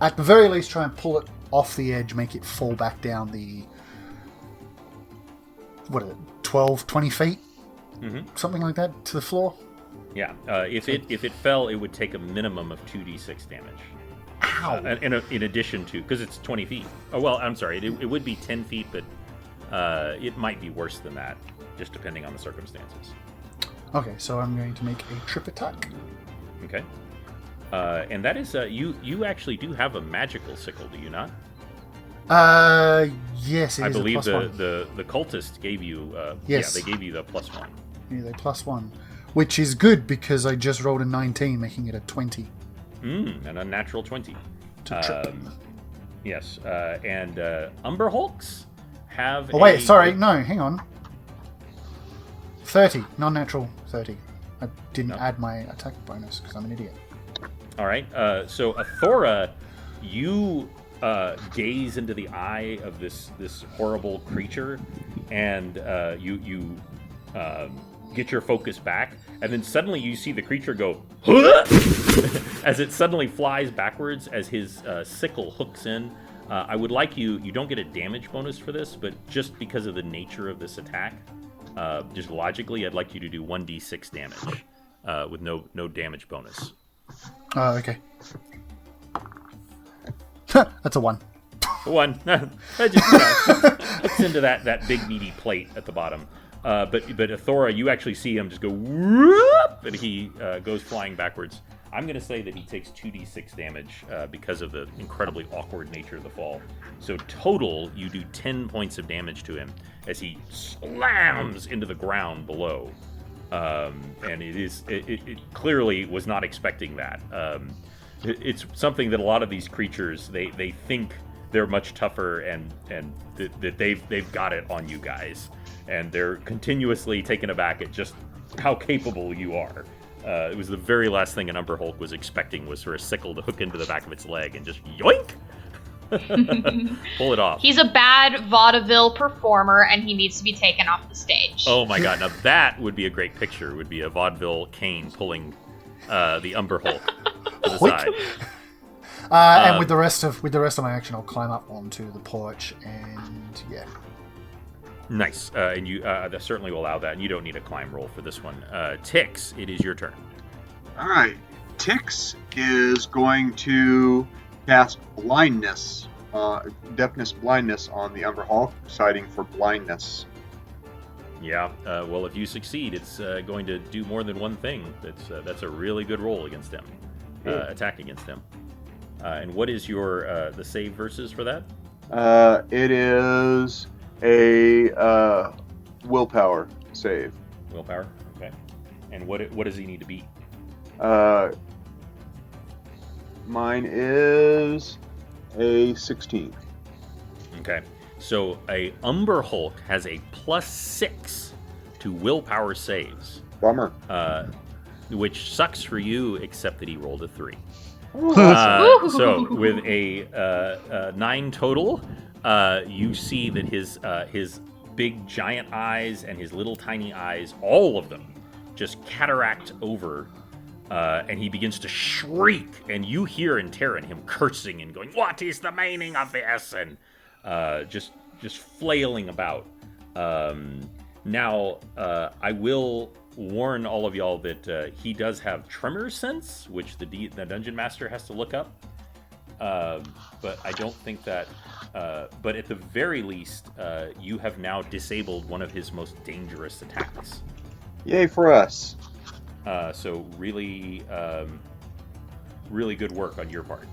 B: at the very least, try and pull it off the edge, make it fall back down the, 12, 20 feet?
A: Mm-hmm.
B: Something like that, to the floor?
A: Yeah. If it fell, it would take a minimum of 2d6 damage.
B: Ow!
A: In addition to, because it's 20 feet. Oh, well, I'm sorry. It would be 10 feet, but it might be worse than that, just depending on the circumstances.
B: Okay, so I'm going to make a trip attack.
A: Okay. And that is, you actually do have a magical sickle, do you not?
B: Yes, it
A: I
B: is
A: believe
B: a plus one.
A: the cultist gave you,
B: Yes.
A: yeah, they gave you the +1.
B: Yeah, they +1. Which is good, because I just rolled a 19, making it a 20.
A: An unnatural 20.
B: To trip.
A: Yes, and Umberhulks have
B: Oh, wait, sorry, no, hang on. 30, non-natural 30. I didn't add my attack bonus, because I'm an idiot.
A: All right, so Athora, you gaze into the eye of this horrible creature, and you get your focus back, and then suddenly you see the creature go as it suddenly flies backwards as his sickle hooks in. I would like you don't get a damage bonus for this, but just because of the nature of this attack, just logically, I'd like you to do 1d6 damage with no damage bonus.
B: Oh, okay. That's a 1.
A: One. Hooks into that big meaty plate at the bottom. But Athora, you actually see him just go whoop, and he goes flying backwards. I'm going to say that he takes 2d6 damage because of the incredibly awkward nature of the fall. So total, you do 10 points of damage to him as he slams into the ground below. And it clearly was not expecting that. It's something that a lot of these creatures, they think they're much tougher and that they've got it on you guys. And they're continuously taken aback at just how capable you are. It was the very last thing an Umberhulk was expecting, was for a sickle to hook into the back of its leg and just yoink! Pull it off.
C: He's a bad vaudeville performer, and he needs to be taken off the stage.
A: Oh my god, now that would be a great picture. Would be a vaudeville cane pulling the Umberhulk to the side.
B: And with the rest of my action, I'll climb up onto the porch, and yeah.
A: Nice, and you that certainly will allow that, and you don't need a climb roll for this one. Tix, it is your turn.
E: All right. Tix is going to cast blindness, deafness blindness on the Umberhulk, deciding for blindness.
A: Yeah, well, if you succeed, it's going to do more than one thing. That's a really good roll against him, attack against him. And what is your the save versus for that?
E: It is a willpower save.
A: Willpower, okay. And what does he need to beat?
E: Mine is a 16.
A: Okay, so a Umberhulk has a +6 to willpower saves.
E: Bummer.
A: Which sucks for you, except that he rolled a 3. So with a 9 total, you see that his big giant eyes and his little tiny eyes, all of them, just cataract over, and he begins to shriek, and you hear in Terran him cursing and going, "What is the meaning of this?" and just flailing about. Now, I will warn all of y'all that he does have tremor sense, which the dungeon master has to look up. But I don't think that. But at the very least, you have now disabled one of his most dangerous attacks.
E: Yay for us.
A: So really, really good work on your part.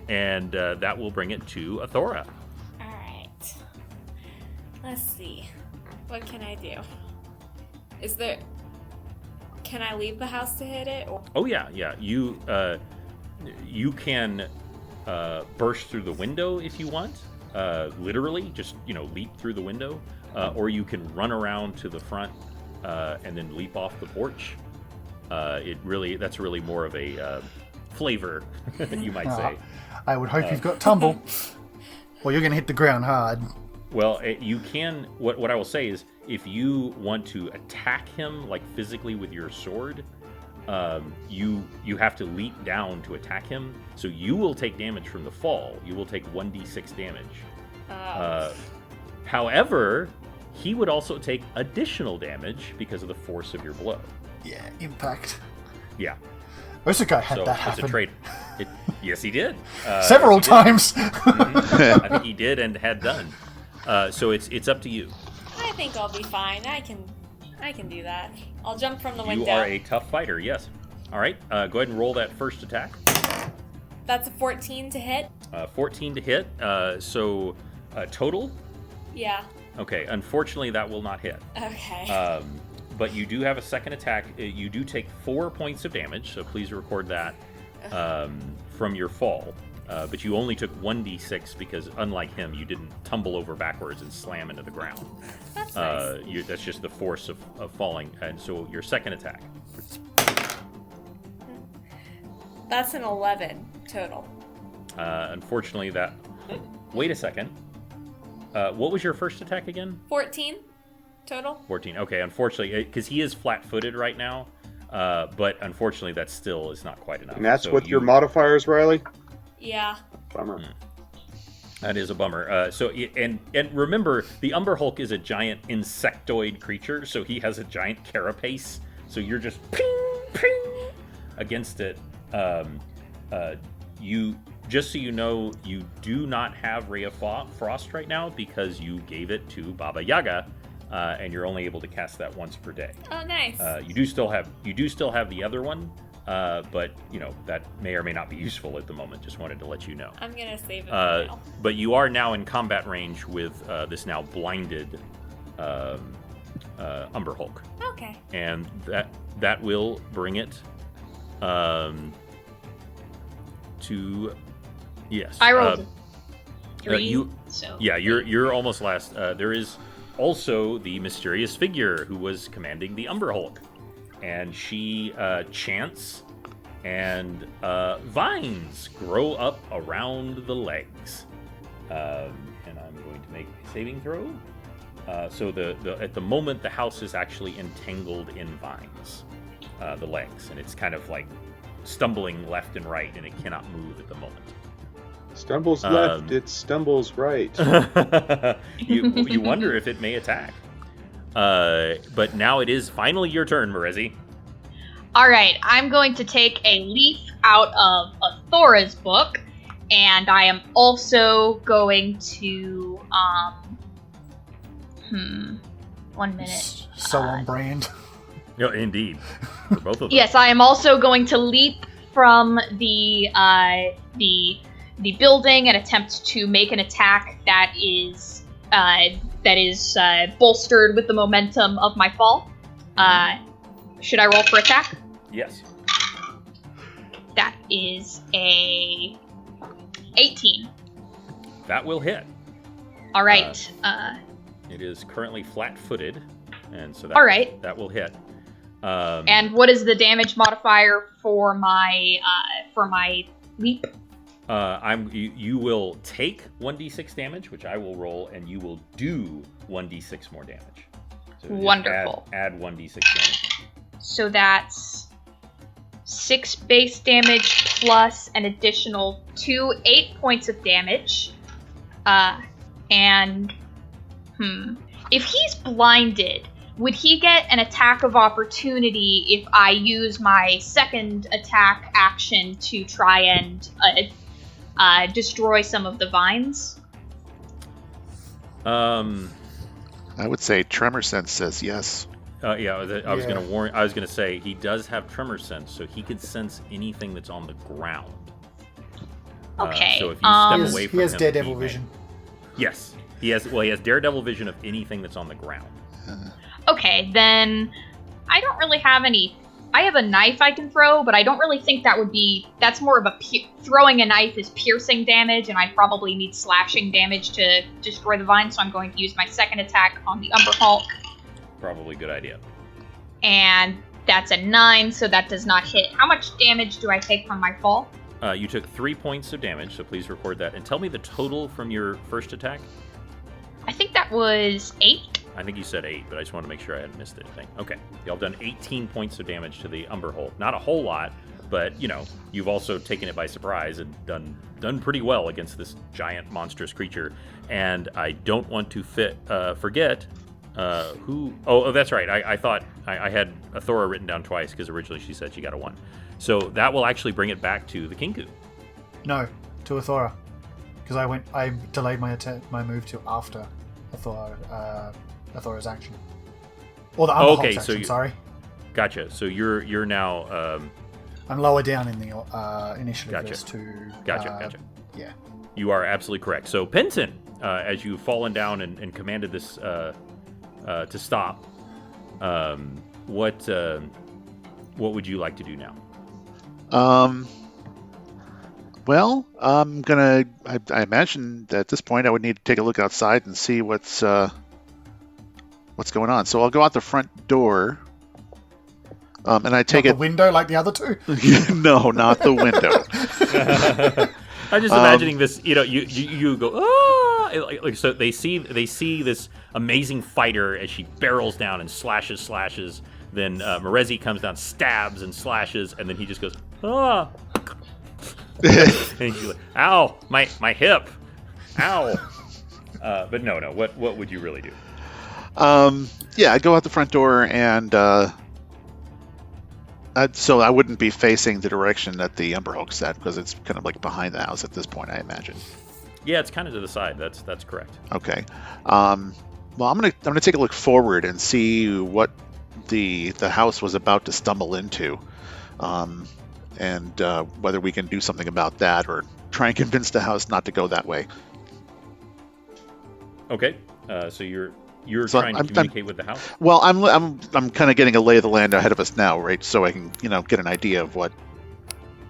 A: And that will bring it to Athora.
D: All right. Let's see. What can I do? Can I leave the house to hit it? Or...
A: Oh yeah. You can burst through the window if you want. Literally, just leap through the window, or you can run around to the front and then leap off the porch. That's really more of a flavor, you might say.
B: I would hope you've got tumble, or you're going to hit the ground hard.
A: Well, you can. What I will say is, if you want to attack him like physically with your sword, you have to leap down to attack him. So you will take damage from the fall. You will take 1d6 damage. However, he would also take additional damage because of the force of your blow.
B: Yeah, impact.
A: Yeah.
B: Osukai had
A: So
B: that
A: it's
B: happen
A: a trade. Yes, he did.
B: several times.
A: Mhm. I think he did and had done. So it's up to you.
D: I think I'll be fine. I can do that. I'll jump from the window.
A: You are a tough fighter, yes. All right, go ahead and roll that first attack.
D: That's a 14 to hit.
A: 14 to hit. So total?
D: Yeah.
A: Okay, unfortunately that will not hit.
D: Okay.
A: But you do have a second attack. You do take 4 points of damage, so please record that from your fall. But you only took 1d6 because, unlike him, you didn't tumble over backwards and slam into the ground.
D: That's nice.
A: That's just the force of falling. And so your second attack.
D: That's an 11 total.
A: Unfortunately, that... Wait a second. What was your first attack again?
D: 14 total.
A: 14. Okay, unfortunately, because he is flat-footed right now, but unfortunately that still is not quite enough.
E: And that's
A: So
E: with your modifiers, Riley?
D: Yeah.
E: Bummer.
A: That is a bummer. And remember, the Umber Hulk is a giant insectoid creature, so he has a giant carapace. So you're just ping, ping against it. You just so you know, you do not have Ray of Frost right now because you gave it to Baba Yaga, and you're only able to cast that once per day.
D: Oh, nice.
A: You do still have the other one. But that may or may not be useful at the moment. Just wanted to let you know.
D: I'm gonna save it for now.
A: But you are now in combat range with this now blinded Umber Hulk,
D: Okay.
A: and that will bring it to yes.
C: I rolled 3.
A: you-
C: so
A: Yeah, you're almost last. There is also the mysterious figure who was commanding the Umber Hulk. And she chants, and vines grow up around the legs. And I'm going to make a saving throw. So at the moment, the house is actually entangled in vines, the legs, and it's kind of like stumbling left and right, and it cannot move at the moment.
E: Stumbles left, it stumbles right.
A: You wonder if it may attack. But now it is finally your turn, Marezi.
C: All right, I'm going to take a leaf out of Athora's book, and I am also going to 1 minute.
B: So on brand.
A: No, indeed, for both of them.
C: Yes, I am also going to leap from the building and attempt to make an attack that is bolstered with the momentum of my fall. Should I roll for attack?
A: Yes.
C: That is a 18.
A: That will hit.
C: All right.
A: It is currently flat-footed, and so
C: All right.
A: that will hit.
C: And what is the damage modifier for my leap?
A: You will take 1d6 damage, which I will roll, and you will do 1d6 more damage. So just
C: Wonderful.
A: Add 1d6 damage.
C: So that's 6 base damage plus an additional 8 points of damage. And if he's blinded, would he get an attack of opportunity if I use my second attack action to try and destroy some of the vines?
F: I would say Tremor Sense says yes.
A: I was going to warn. I was going to say he does have tremor sense, so he could sense anything that's on the ground.
C: Okay.
A: So if you step away from
B: He has
A: him,
B: Daredevil
A: may-
B: vision.
A: Yes, he has. Well, he has Daredevil vision of anything that's on the ground.
C: Okay, then I don't really have any. I have a knife I can throw, but I don't really think that would be. That's more of a throwing a knife is piercing damage, and I probably need slashing damage to destroy the vine. So I'm going to use my second attack on the Umber Hulk,
A: Probably a good idea.
C: and that's a 9, so that does not hit. How much damage do I take from my fall?
A: You took 3 points of damage, so please record that and tell me the total from your first attack.
C: I think That was 8.
A: I think you said 8, but I just want to make sure I hadn't missed anything. Okay. Y'all done 18 points of damage to the Umber Hulk. Not a whole lot, but, you've also taken it by surprise and done pretty well against this giant, monstrous creature. And I don't want to forget who... Oh, that's right. I thought I had Athora written down twice because originally she said she got a 1. So that will actually bring it back to the Kinku.
B: No, to Athora. Because I delayed my move to after Athora's action. Or the Umber Hulk's action, sorry.
A: Gotcha. So you're now...
B: I'm lower down in the initiative list to...
A: Gotcha.
B: Yeah.
A: You are absolutely correct. So, Penton, as you've fallen down and commanded this to stop, what would you like to do now?
F: Well, I'm gonna. I imagine that at this point I would need to take a look outside and see what's going on. So I'll go out the front door, and I take
B: the window like the other two.
F: No, not the window.
A: I'm just imagining this. You go so they see this amazing fighter as she barrels down and slashes. Then Merezi comes down, stabs and slashes, and then he just goes ah. And she's like, ow, my hip, ow. But no. What would you really do?
F: Yeah, I go out the front door, and so I wouldn't be facing the direction that the Umber Hulk's at because it's kind of like behind the house at this point, I imagine.
A: Yeah, it's kind of to the side. That's correct.
F: Okay. Well, I'm gonna take a look forward and see what the house was about to stumble into. And whether we can do something about that or try and convince the house not to go that way.
A: Okay, so you're trying to communicate with the house?
F: Well, I'm kind of getting a lay of the land ahead of us now, right? So I can get an idea of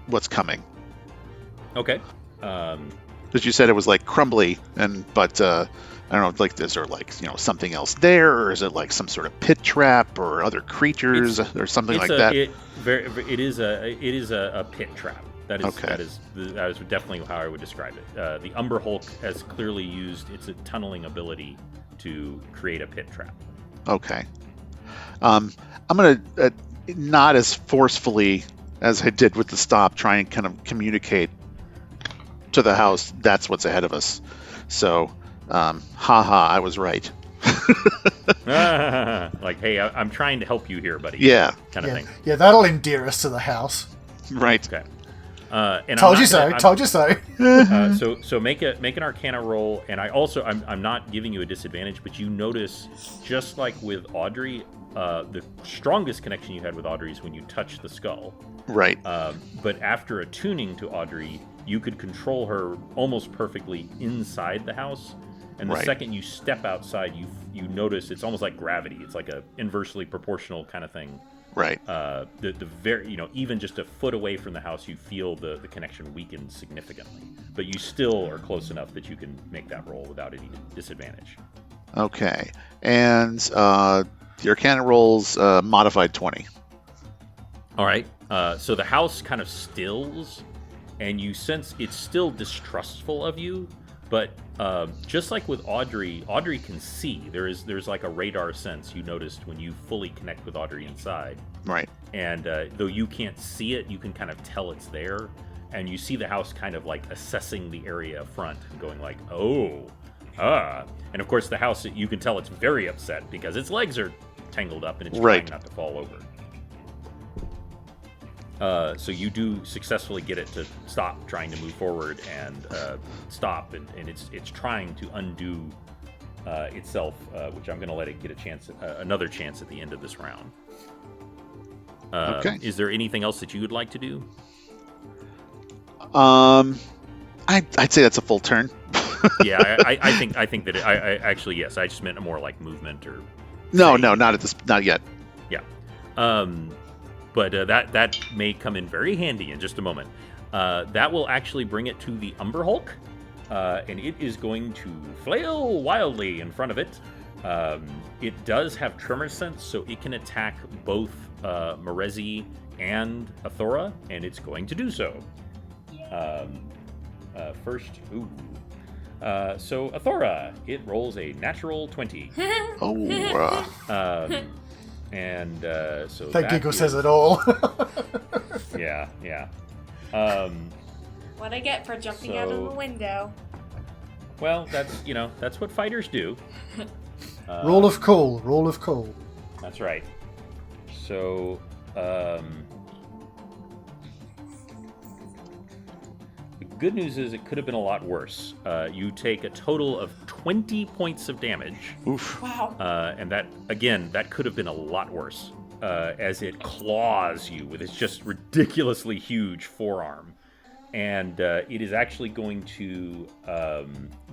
F: what's coming.
A: Okay.
F: Because you said it was like crumbly, but I don't know, like is there like something else there, or is it like some sort of pit trap or other creatures or something like that?
A: It is a pit trap. That is
F: okay.
A: that is definitely how I would describe it. The Umber Hulk has clearly used its tunneling ability to create a pit trap.
F: Okay. I'm gonna not as forcefully as I did with the stop, try and kind of communicate to the house that's what's ahead of us. So. I was right.
A: Like, hey, I'm trying to help you here, buddy.
F: Yeah.
A: Kind of thing.
B: Yeah, that'll endear us to the house.
F: Right.
A: Okay. And
B: Told you so.
A: So make an Arcana roll, and I'm not giving you a disadvantage, but you notice, just like with Audrey, the strongest connection you had with Audrey is when you touch the skull.
F: Right.
A: But after attuning to Audrey, you could control her almost perfectly inside the house. And the second you step outside, you notice it's almost like gravity. It's like a inversely proportional kind of thing.
F: Right.
A: The very even just a foot away from the house, you feel the connection weaken significantly. But you still are close enough that you can make that roll without any disadvantage.
F: Okay. And the Arcana rolls modified 20.
A: All right. So the house kind of stills, and you sense it's still distrustful of you. But just like with Audrey can see. There's like a radar sense you noticed when you fully connect with Audrey inside.
F: Right.
A: And though you can't see it, you can kind of tell it's there. And you see the house kind of like assessing the area up front and going like, And of course the house, you can tell it's very upset because its legs are tangled up and it's trying not to fall over. So you do successfully get it to stop trying to move forward and stop, and it's trying to undo itself, which I'm going to let it get another chance at the end of this round.
F: Okay.
A: Is there anything else that you would like to do?
F: I'd say that's a full turn.
A: Yeah, I think that I actually yes. I just meant a more like movement or.
F: No, not yet.
A: Yeah. But that may come in very handy in just a moment. That will actually bring it to the Umber Hulk, and it is going to flail wildly in front of it. It does have tremor sense, so it can attack both Merezi and Athora, and it's going to do so. First, So Athora, it rolls a natural 20.
F: Oh,
A: And so
B: That giggle says it all.
A: Yeah.
D: What I get for jumping out of the window.
A: Well, that's what fighters do.
B: Rule of cool.
A: That's right. So, the good news is it could have been a lot worse. You take a total of 20 points of damage.
F: oof.
D: Wow.
A: And that could have been a lot worse, as it claws you with its just ridiculously huge forearm. And it is actually going to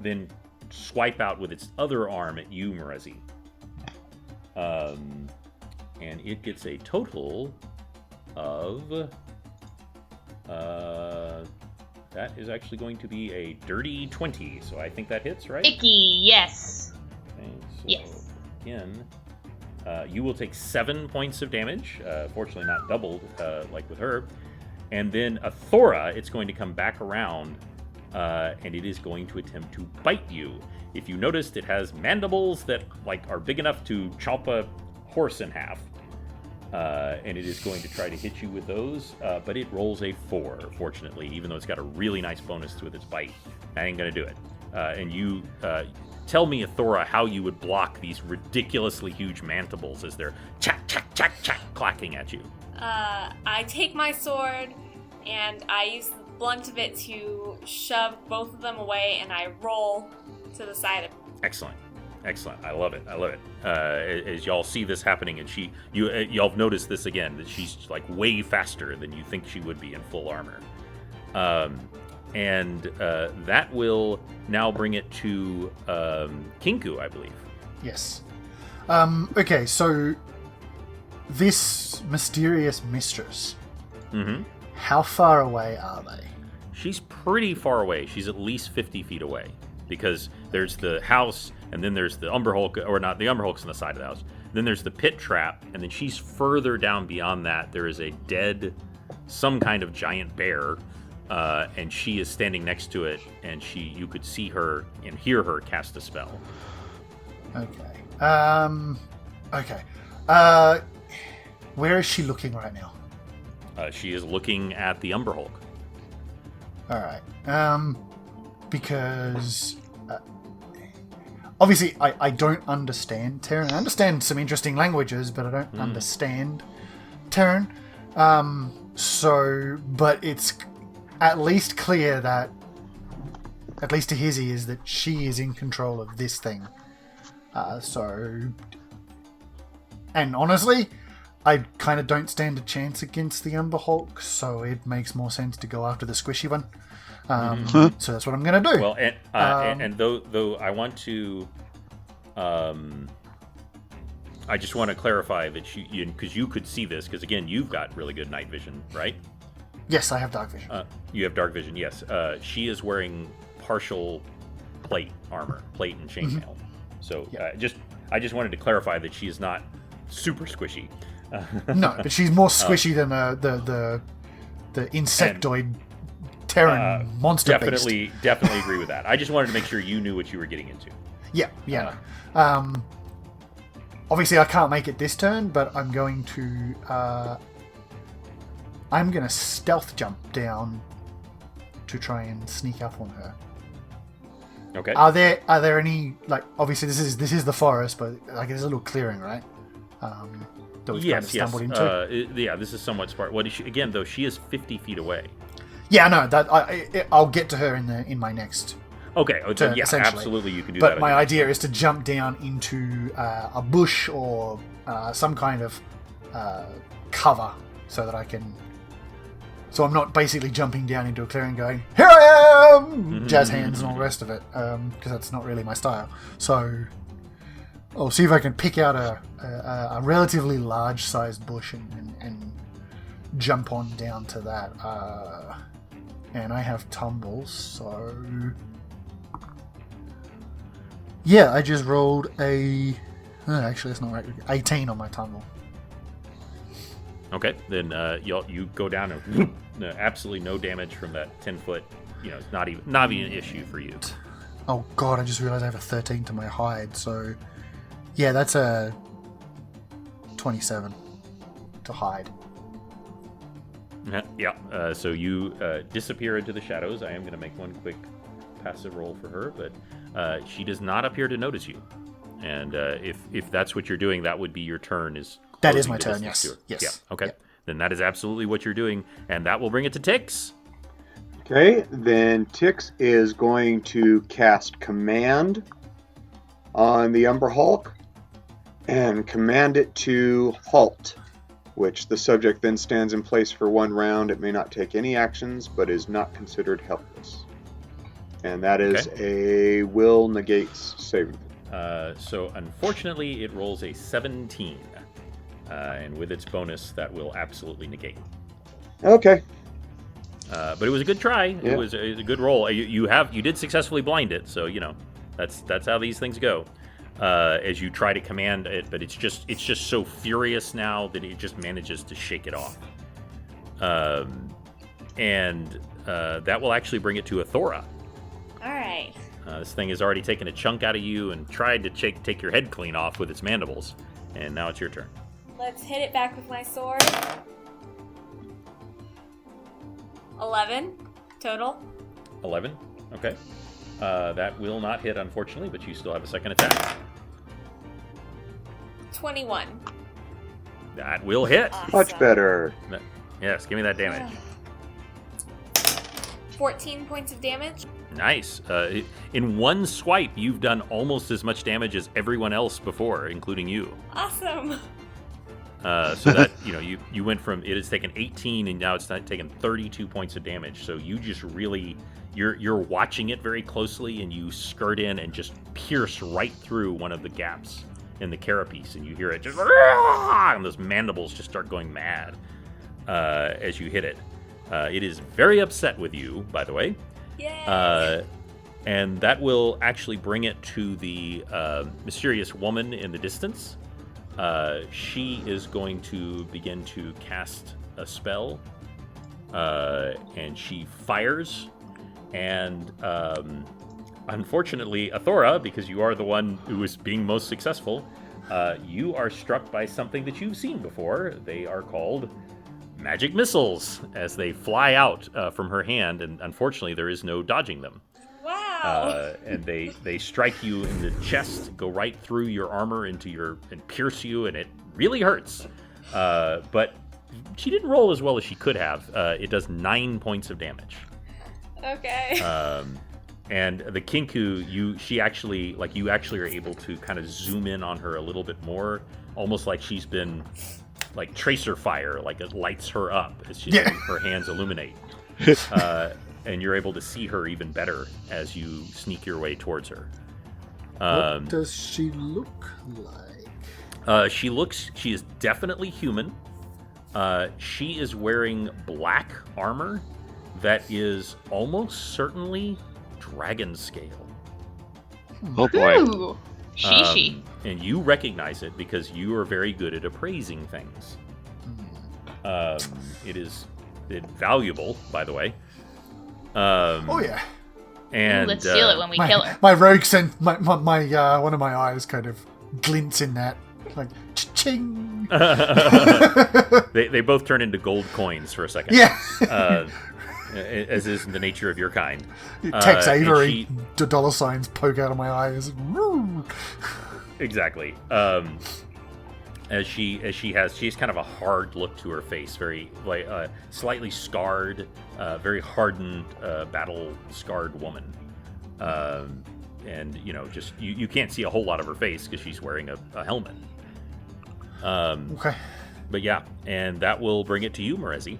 A: then swipe out with its other arm at you, Merezi. And it gets a total of... that is actually going to be a dirty 20, so I think that hits, right?
C: Icky, yes.
A: Okay, so
C: Yes.
A: Again, you will take 7 points of damage. Fortunately, not doubled like with her. And then Athora, it's going to come back around, and it is going to attempt to bite you. If you noticed, it has mandibles that are big enough to chop a horse in half. And it is going to try to hit you with those, but it rolls a 4, fortunately, even though it's got a really nice bonus with its bite. That ain't going to do it. And you tell me, Athora, how you would block these ridiculously huge mandibles as they're chack, chack, chack, chack, clacking at you.
D: I take my sword and I use the blunt of it to shove both of them away, and I roll to the side of it.
A: Excellent. I love it. As y'all see this happening, and y'all have noticed this again, that she's way faster than you think she would be in full armor. And that will now bring it to Kinku, I believe.
B: Yes. Okay, so this mysterious mistress, how far away are they?
A: She's pretty far away. She's at least 50 feet away, because there's the house, and then there's the Umber Hulk, or not, the Umber Hulk's on the side of the house. Then there's the pit trap, and then she's further down beyond that. There is a dead, some kind of giant bear, and she is standing next to it, and you could see her and hear her cast a spell.
B: Okay. Where is she looking right now?
A: She is looking at the Umber Hulk.
B: All right. Because obviously I don't understand Terran. I understand some interesting languages, but I don't understand Terran. But it's at least clear that, at least to his ears, that she is in control of this thing. And honestly, I kind of don't stand a chance against the Umber Hulk, so it makes more sense to go after the squishy one. So that's what I'm going to do.
A: Well, and though I want to, I just want to clarify that because you could see this, because again, you've got really good night vision, right?
B: Yes, I have dark vision.
A: You have dark vision, yes. She is wearing partial plate armor, plate and chainmail. So I just wanted to clarify that she is not super squishy.
B: No, but she's more squishy than the insectoid Terran monster beast.
A: Definitely agree with that. I just wanted to make sure you knew what you were getting into.
B: Yeah. Obviously, I can't make it this turn, but I'm going to stealth jump down to try and sneak up on her.
A: Okay.
B: Are there any, obviously this is the forest, but there's a little clearing, right? That we've kind of stumbled into.
A: This is somewhat sparse. What is she, again, though? She is 50 feet away.
B: Yeah, no, I'll get to her in my next.
A: Okay.
B: Turn,
A: yeah,
B: essentially.
A: Absolutely, you can do
B: but
A: that.
B: But my idea is to jump down into a bush or some kind of cover, so that I can. So I'm not basically jumping down into a clearing going, "Here I am!" Jazz hands and all the rest of it, because that's not really my style. So I'll see if I can pick out a relatively large-sized bush and jump on down to that. And I have tumbles, so yeah, I just rolled actually that's not right. 18 on my tumble.
A: Okay, then you go down and whoop, absolutely no damage from that 10-foot. It's not even an issue for you.
B: Oh god, I just realised I have a 13 to my hide, so... Yeah, that's a 27 to hide.
A: Yeah, so you disappear into the shadows. I am going to make one quick passive roll for her, but she does not appear to notice you. And if that's what you're doing, that would be your turn.
B: That is my
A: closing
B: turn,
A: the distance
B: yes.
A: to her.
B: Yes.
A: Yeah, okay.
B: Yep.
A: Then that is absolutely what you're doing, and that will bring it to Tix.
E: Okay, then Tix is going to cast Command on the Umber Hulk and command it to halt, which the subject then stands in place for 1 round. It may not take any actions, but is not considered helpless. And that is a will negates saving.
A: So unfortunately, it rolls a 17. And with its bonus, that will absolutely negate.
E: Okay.
A: But it was a good try.
E: Yeah.
A: It was a good roll. You did successfully blind it, so that's how these things go. As you try to command it, but it's just so furious now that it just manages to shake it off. And that will actually bring it to Athora.
D: All right.
A: This thing has already taken a chunk out of you and tried to take your head clean off with its mandibles, and now it's your turn.
D: Let's hit it back with my sword. 11 total.
A: 11. Okay. That will not hit, unfortunately, but you still have a second attack.
D: 21.
A: That will hit.
D: Awesome.
E: Much better.
A: Yes, give me that damage.
D: 14 points of damage.
A: Nice. In one swipe, you've done almost as much damage as everyone else before, including you.
D: Awesome.
A: So that, you went from, it has taken 18 and now it's taken 32 points of damage. So you just really, you're watching it very closely and you skirt in and just pierce right through one of the gaps in the carapace, and you hear it just, and those mandibles just start going mad as you hit it. It is very upset with you, by the way.
D: Yay.
A: And that will actually bring it to the mysterious woman in the distance. She is going to begin to cast a spell, and she fires. And unfortunately, Athora, because you are the one who is being most successful, you are struck by something that you've seen before. They are called magic missiles as they fly out from her hand, and unfortunately, there is no dodging them.
D: Wow.
A: And they strike you in the chest, go right through your armor and pierce you, and it really hurts. But she didn't roll as well as she could have. It does 9 points of damage.
D: Okay.
A: And the Kinku, you actually are able to kind of zoom in on her a little bit more, almost like she's been like tracer fire, like it lights her up as her hands illuminate. And you're able to see her even better as you sneak your way towards her.
B: What does she look like?
A: She is definitely human. She is wearing black armor that is almost certainly dragon scale.
F: Oh boy.
C: Ooh. Shishi.
A: And you recognize it because you are very good at appraising things. It is valuable, by the way.
B: Oh yeah.
A: And
C: Ooh, let's steal it when we kill her.
B: My rogue sent my one of my eyes kind of glints in that, like ching.
A: they both turn into gold coins for a second.
B: Yeah.
A: As is the nature of your kind.
B: Tex Avery dollar signs poke out of my eyes.
A: Exactly. She's kind of a hard look to her face, very slightly scarred, very hardened, battle scarred woman. And just you can't see a whole lot of her face because she's wearing a helmet.
B: Okay.
A: But yeah, and that will bring it to you, Marezi.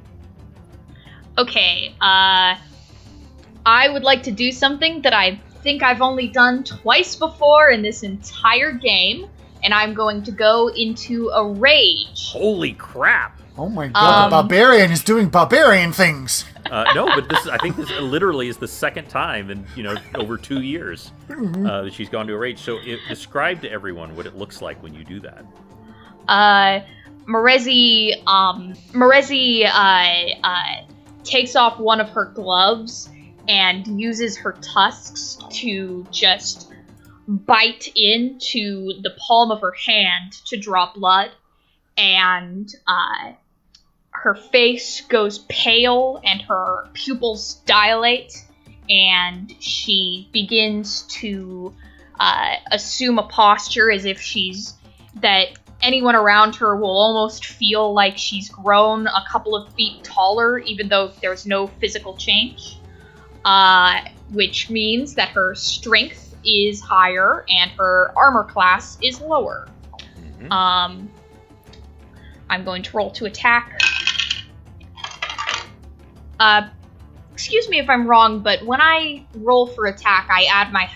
C: Okay, I would like to do something that I think I've only done twice before in this entire game, and I'm going to go into a rage.
A: Holy crap!
B: Oh my god, the barbarian is doing barbarian things.
A: No, but I think this literally is the second time in over 2 years that she's gone to a rage. So describe to everyone what it looks like when you do that.
C: Marezi takes off one of her gloves and uses her tusks to just bite into the palm of her hand to draw blood, and her face goes pale and her pupils dilate, and she begins to assume a posture as if that anyone around her will almost feel like she's grown a couple of feet taller, even though there's no physical change, which means that her strength is higher and her armor class is lower. I'm going to roll to attack. Excuse me if I'm wrong, but when I roll for attack, I add my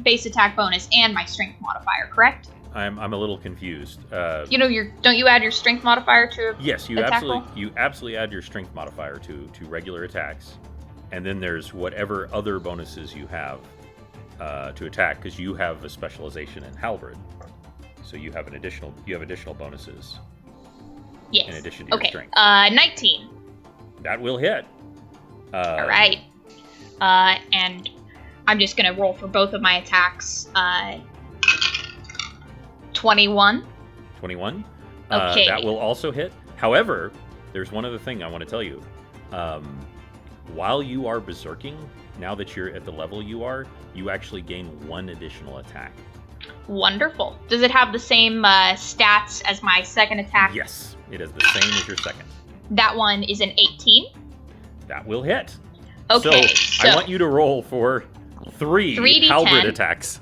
C: base attack bonus and my strength modifier, correct?
A: I'm a little confused.
C: Don't you add your strength modifier to
A: Yes, you
C: attack
A: absolutely add your strength modifier to regular attacks, and then there's whatever other bonuses you have to attack, because you have a specialization in halberd, so you have additional bonuses.
C: Yes.
A: In addition to your strength.
C: 19.
A: That will hit.
C: All right. And I'm just gonna roll for both of my attacks. 21.
A: 21.
C: Okay.
A: That will also hit. However, there's one other thing I want to tell you. While you are berserking, now that you're at the level you are, you actually gain 1 additional attack.
C: Wonderful. Does it have the same stats as my second attack?
A: Yes, it is the same as your second.
C: That one is an 18.
A: That will hit.
C: Okay,
A: so I want you to roll for 3
C: 3d10.
A: halberd attacks.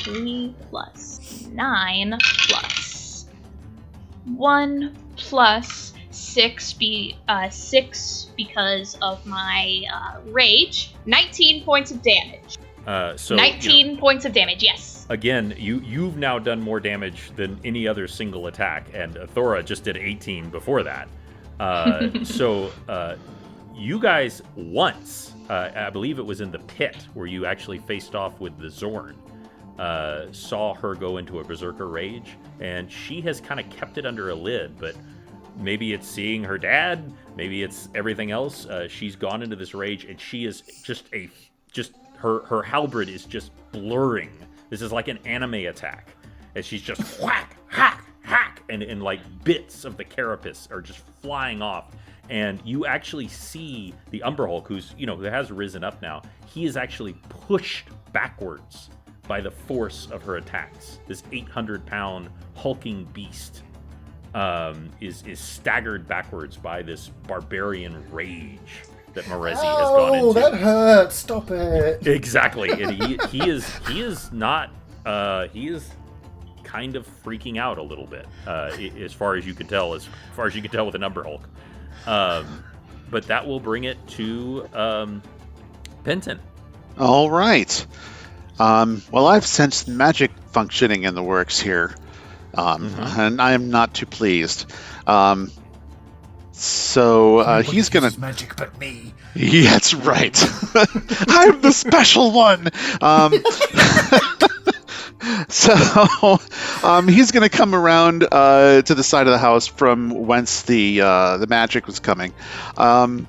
C: 3 plus 9 plus 1 plus 6 because of my rage. 19 points of damage. 19 points of damage, yes.
A: Again, you've now done more damage than any other single attack, and Thora just did 18 before that. So you guys once, I believe it was in the pit where you actually faced off with the Zorn, saw her go into a berserker rage, and she has kind of kept it under a lid, but maybe it's seeing her dad, maybe it's everything else. She's gone into this rage, and she is her halberd is just blurring. This is like an anime attack, as she's just whack, hack, hack, and like bits of the carapace are just flying off. And you actually see the Umber Hulk, who has risen up now. He is actually pushed backwards by the force of her attacks. This 800-pound hulking beast is staggered backwards by this barbarian rage that Morezi has gone into.
B: Oh, that hurts! Stop it!
A: Exactly. And he is kind of freaking out a little bit, as far as you can tell. As far as you can tell with an Umber Hulk. But that will bring it to Penton. All
F: right. Well, I've sensed magic functioning in the works here, and I am not too pleased. So he's going to...
B: magic but me.
F: Yeah, that's right. I'm the special one. So he's going to come around to the side of the house from whence the magic was coming. And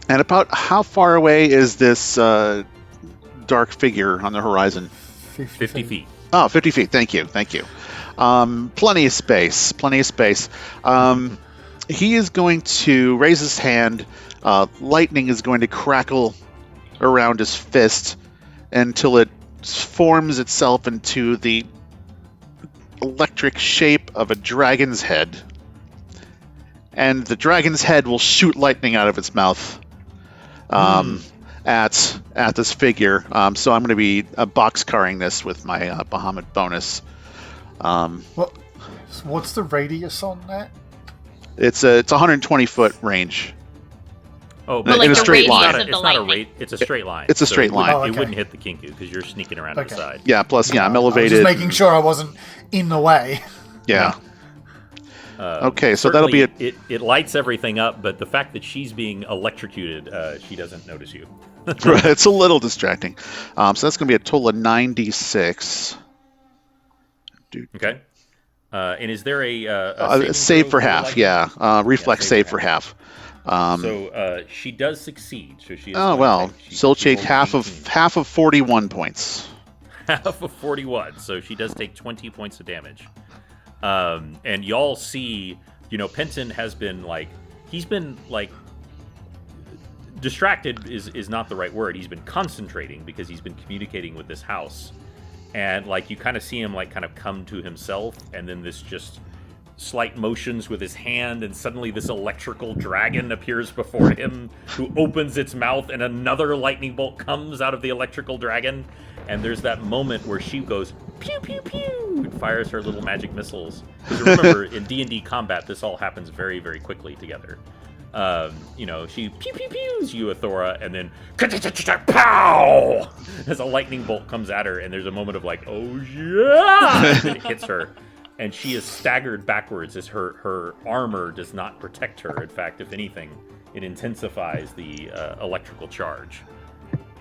F: about how far away is this dark figure on the horizon?
A: 50 feet.
F: Oh, 50 feet. Thank you. Plenty of space. He is going to raise his hand. Lightning is going to crackle around his fist until it forms itself into the electric shape of a dragon's head. And the dragon's head will shoot lightning out of its mouth at this figure. So I'm going to be boxcarring this with my Bahamut bonus.
B: What's the radius on that?
F: It's a 120-foot range.
A: Oh, but
F: in a straight line.
A: It's not a rate. It's a straight line.
F: It's a straight line.
A: It wouldn't hit the Kinku because you're sneaking around to the side.
F: Yeah. Plus, I'm elevated.
B: I was just making sure I wasn't in the way.
F: Yeah. Okay, so that'll be it.
A: It lights everything up, but the fact that she's being electrocuted, she doesn't notice you.
F: It's a little distracting. So that's going to be a total of 96.
A: Okay. And is there a
F: save for half? Yeah. Reflex save for half.
A: So she does succeed. So she. Is
F: Oh well, she'll take half of 41 points.
A: Half of 41. So she does take 20 points of damage. And y'all see, Penton has been he's been distracted is not the right word. He's been concentrating because he's been communicating with this house. And you kind of see him kind of come to himself, and then this just slight motions with his hand, and suddenly this electrical dragon appears before him, who opens its mouth, and another lightning bolt comes out of the electrical dragon. And there's that moment where she goes pew pew pew and fires her little magic missiles. Because remember, in D&D combat, this all happens very, very quickly together. She pew pew pews you, Athora, and then pow as a lightning bolt comes at her, and there's a moment of oh yeah, and it hits her, and she is staggered backwards as her armor does not protect her. In fact, if anything, it intensifies the electrical charge.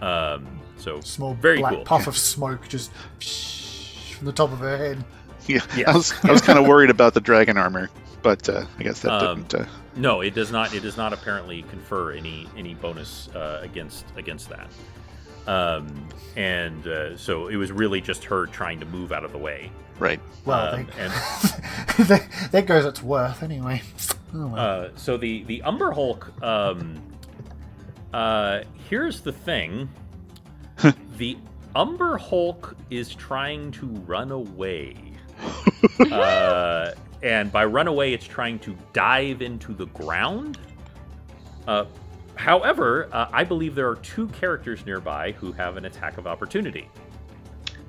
A: So
B: Small
A: very
B: black
A: cool.
B: puff of smoke just from the top of her head.
F: Yeah,
A: Yes.
F: I was kind of worried about the dragon armor, but I guess that didn't.
A: No, it does not. It does not apparently confer any bonus against that. So it was really just her trying to move out of the way.
F: Right.
B: Well, that goes its worth anyway. Oh, well.
A: So the Umber Hulk. Here's the thing. The Umber Hulk is trying to run away. And by run away, it's trying to dive into the ground. However, I believe there are 2 characters nearby who have an attack of opportunity.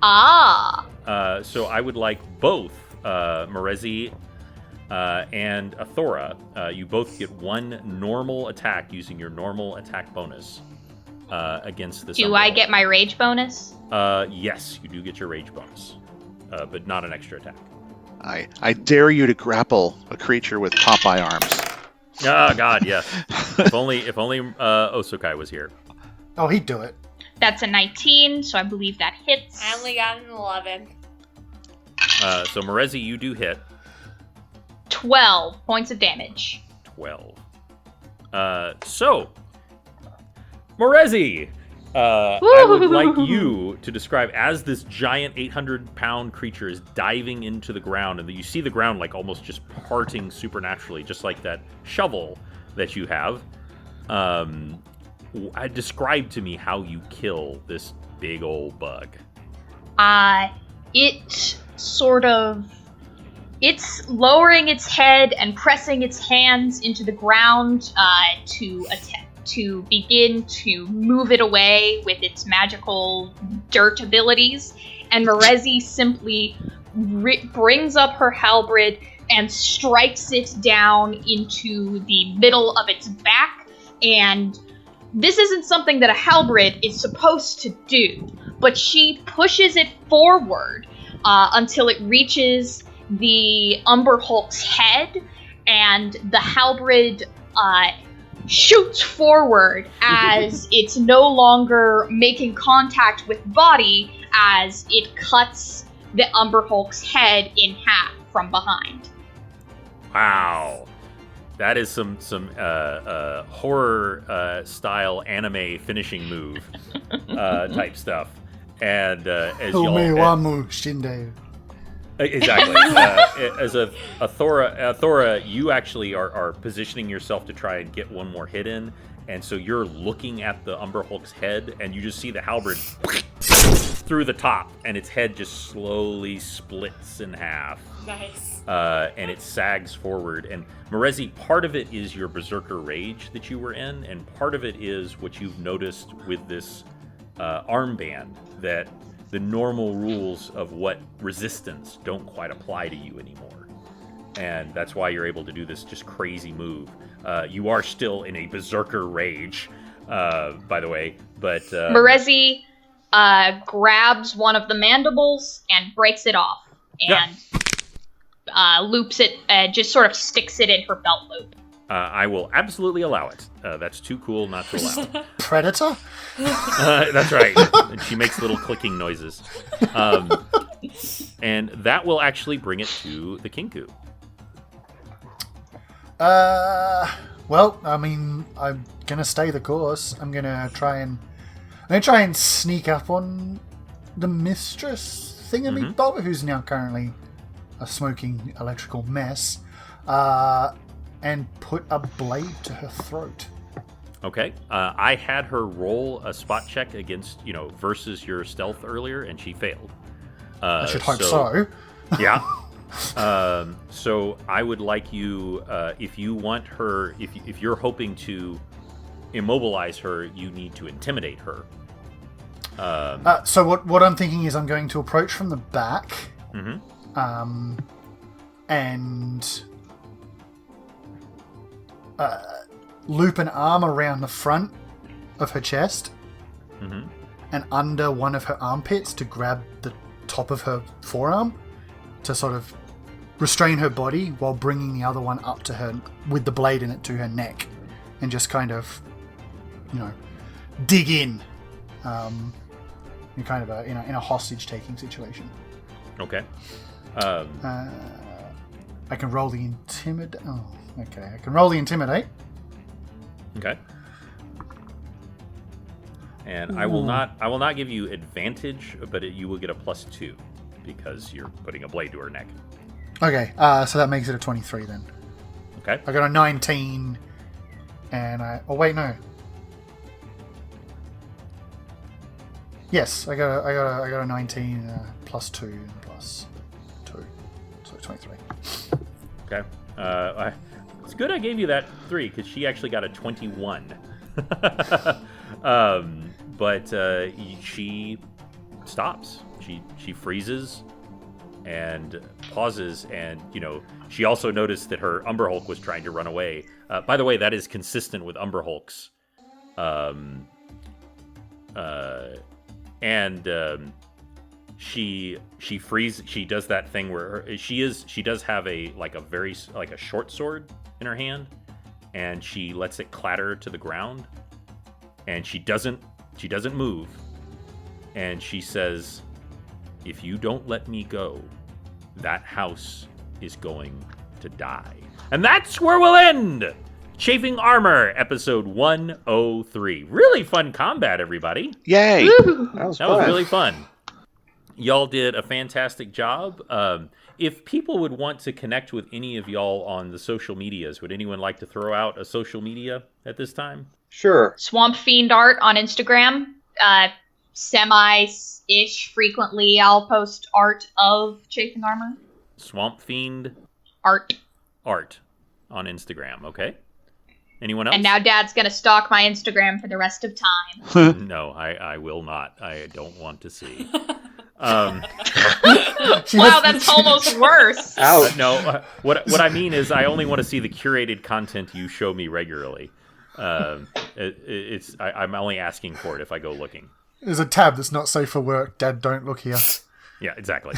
A: So I would like both Marezi and Athora. You both get 1 normal attack using your normal attack bonus against this.
C: Do I get my rage bonus?
A: Yes, you do get your rage bonus, but not an extra attack.
F: I dare you to grapple a creature with Popeye arms.
A: Oh God, yes. if only Osokai was here.
B: Oh, he'd do it.
C: That's a 19, so I believe that hits.
D: I only got an 11.
A: So Marezi, you do hit.
C: 12 points of damage.
A: 12. So Marezi, I would like you to describe as this giant 800-pound creature is diving into the ground, and you see the ground almost just parting supernaturally, just like that shovel that you have. Describe to me how you kill this big old bug.
C: It's lowering its head and pressing its hands into the ground to begin to move it away with its magical dirt abilities. And Marezi simply brings up her halberd and strikes it down into the middle of its back. And this isn't something that a halberd is supposed to do, but she pushes it forward until it reaches the Umber Hulk's head, and the halberd shoots forward as it's no longer making contact with body, as it cuts the Umber Hulk's head in half from behind.
A: Wow. That is some horror style anime finishing move type stuff. And as y'all
B: Wamu Shinde.
A: Exactly. As Athora, you actually are positioning yourself to try and get one more hit in, and so you're looking at the Umber Hulk's head, and you just see the halberd through the top, and its head just slowly splits in half.
D: Nice.
A: And it sags forward. And Marezi, part of it is your Berserker Rage that you were in, and part of it is what you've noticed with this armband, that the normal rules of what resistance don't quite apply to you anymore. And that's why you're able to do this just crazy move. You are still in a Berserker Rage, by the way, but...
C: Marezi grabs one of the mandibles and breaks it off, and loops it, just sort of sticks it in her belt loop.
A: I will absolutely allow it. That's too cool not to allow.
B: Predator?
A: That's right. And she makes little clicking noises. And that will actually bring it to the Kinku.
B: Well, I mean, I'm gonna stay the course. I'm gonna try and sneak up on the mistress thingamabob, who's now currently a smoking electrical mess, and put a blade to her throat.
A: Okay. I had her roll a spot check against, versus your stealth earlier, and she failed.
B: I should hope so.
A: Yeah. So I would like you, if you want her, if you're hoping to immobilize her, you need to intimidate her.
B: So what I'm thinking is I'm going to approach from the back, and loop an arm around the front of her chest, and under one of her armpits to grab the top of her forearm to sort of restrain her body while bringing the other one up to her with the blade in it to her neck, and just kind of, dig in, in kind of in a hostage-taking situation.
A: Okay.
B: I can roll the intimidate. Oh, okay. I can roll the intimidate.
A: Okay. And I will not give you advantage, but you will get a +2 because you're putting a blade to her neck.
B: Okay, so that makes it a 23 then.
A: Okay.
B: I got a 19, and oh wait, no. Yes, I got a 19 +2 and +2, so 23.
A: Okay. It's good I gave you that 3 because she actually got a 21. But she stops. She freezes and pauses, and she also noticed that her Umber Hulk was trying to run away. By the way, that is consistent with Umber Hulks. She freezes. She does that thing where she does have a short sword in her hand, and she lets it clatter to the ground, and she doesn't move, and she says, "If you don't let me go, that house is going to die." And that's where we'll end Chafing Armor, episode 103. Really fun combat, everybody.
F: Yay!
E: That was fun.
A: really fun. Y'all did a fantastic job. If people would want to connect with any of y'all on the social medias, would anyone like to throw out a social media at this time?
E: Sure.
C: Swamp Fiend Art on Instagram. Semi-ish frequently I'll post art of Chafing Armor.
A: Swamp Fiend
C: Art
A: on Instagram, okay? Anyone else?
C: And now Dad's gonna stalk my Instagram for the rest of time.
A: No, I will not. I don't want to see.
C: Wow, that's almost worse.
E: Ouch.
A: No, what I mean is I only want to see the curated content you show me regularly. I'm only asking for it if I go looking.
B: There's a tab that's not safe for work. Dad, don't look here.
A: Yeah, exactly.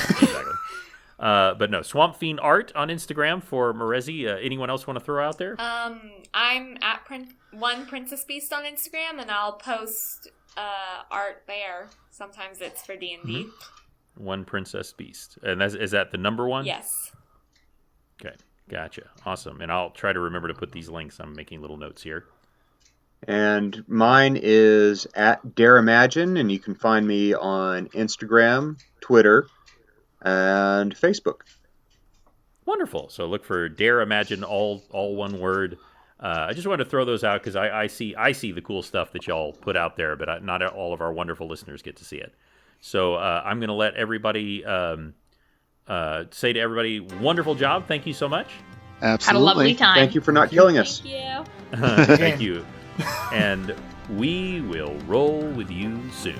A: But no, Swamp Fiend Art on Instagram for Merezi. Anyone else want to throw out there?
D: I'm at One Princess Beast on Instagram, and I'll post art there. Sometimes it's for D&D.
A: One Princess Beast. And is that the number one?
D: Yes.
A: Okay, gotcha. Awesome. And I'll try to remember to put these links. I'm making little notes here.
E: And mine is at Dare Imagine, and you can find me on Instagram, Twitter, and Facebook.
A: Wonderful. So look for Dare Imagine, all one word. I just wanted to throw those out because I see the cool stuff that y'all put out there, but not all of our wonderful listeners get to see it. So I'm going to let everybody say to everybody, wonderful job. Thank you so much.
F: Absolutely.
C: Had a lovely time.
E: Thank you for not killing us.
D: Thank you.
A: Thank you. And we will roll with you soon.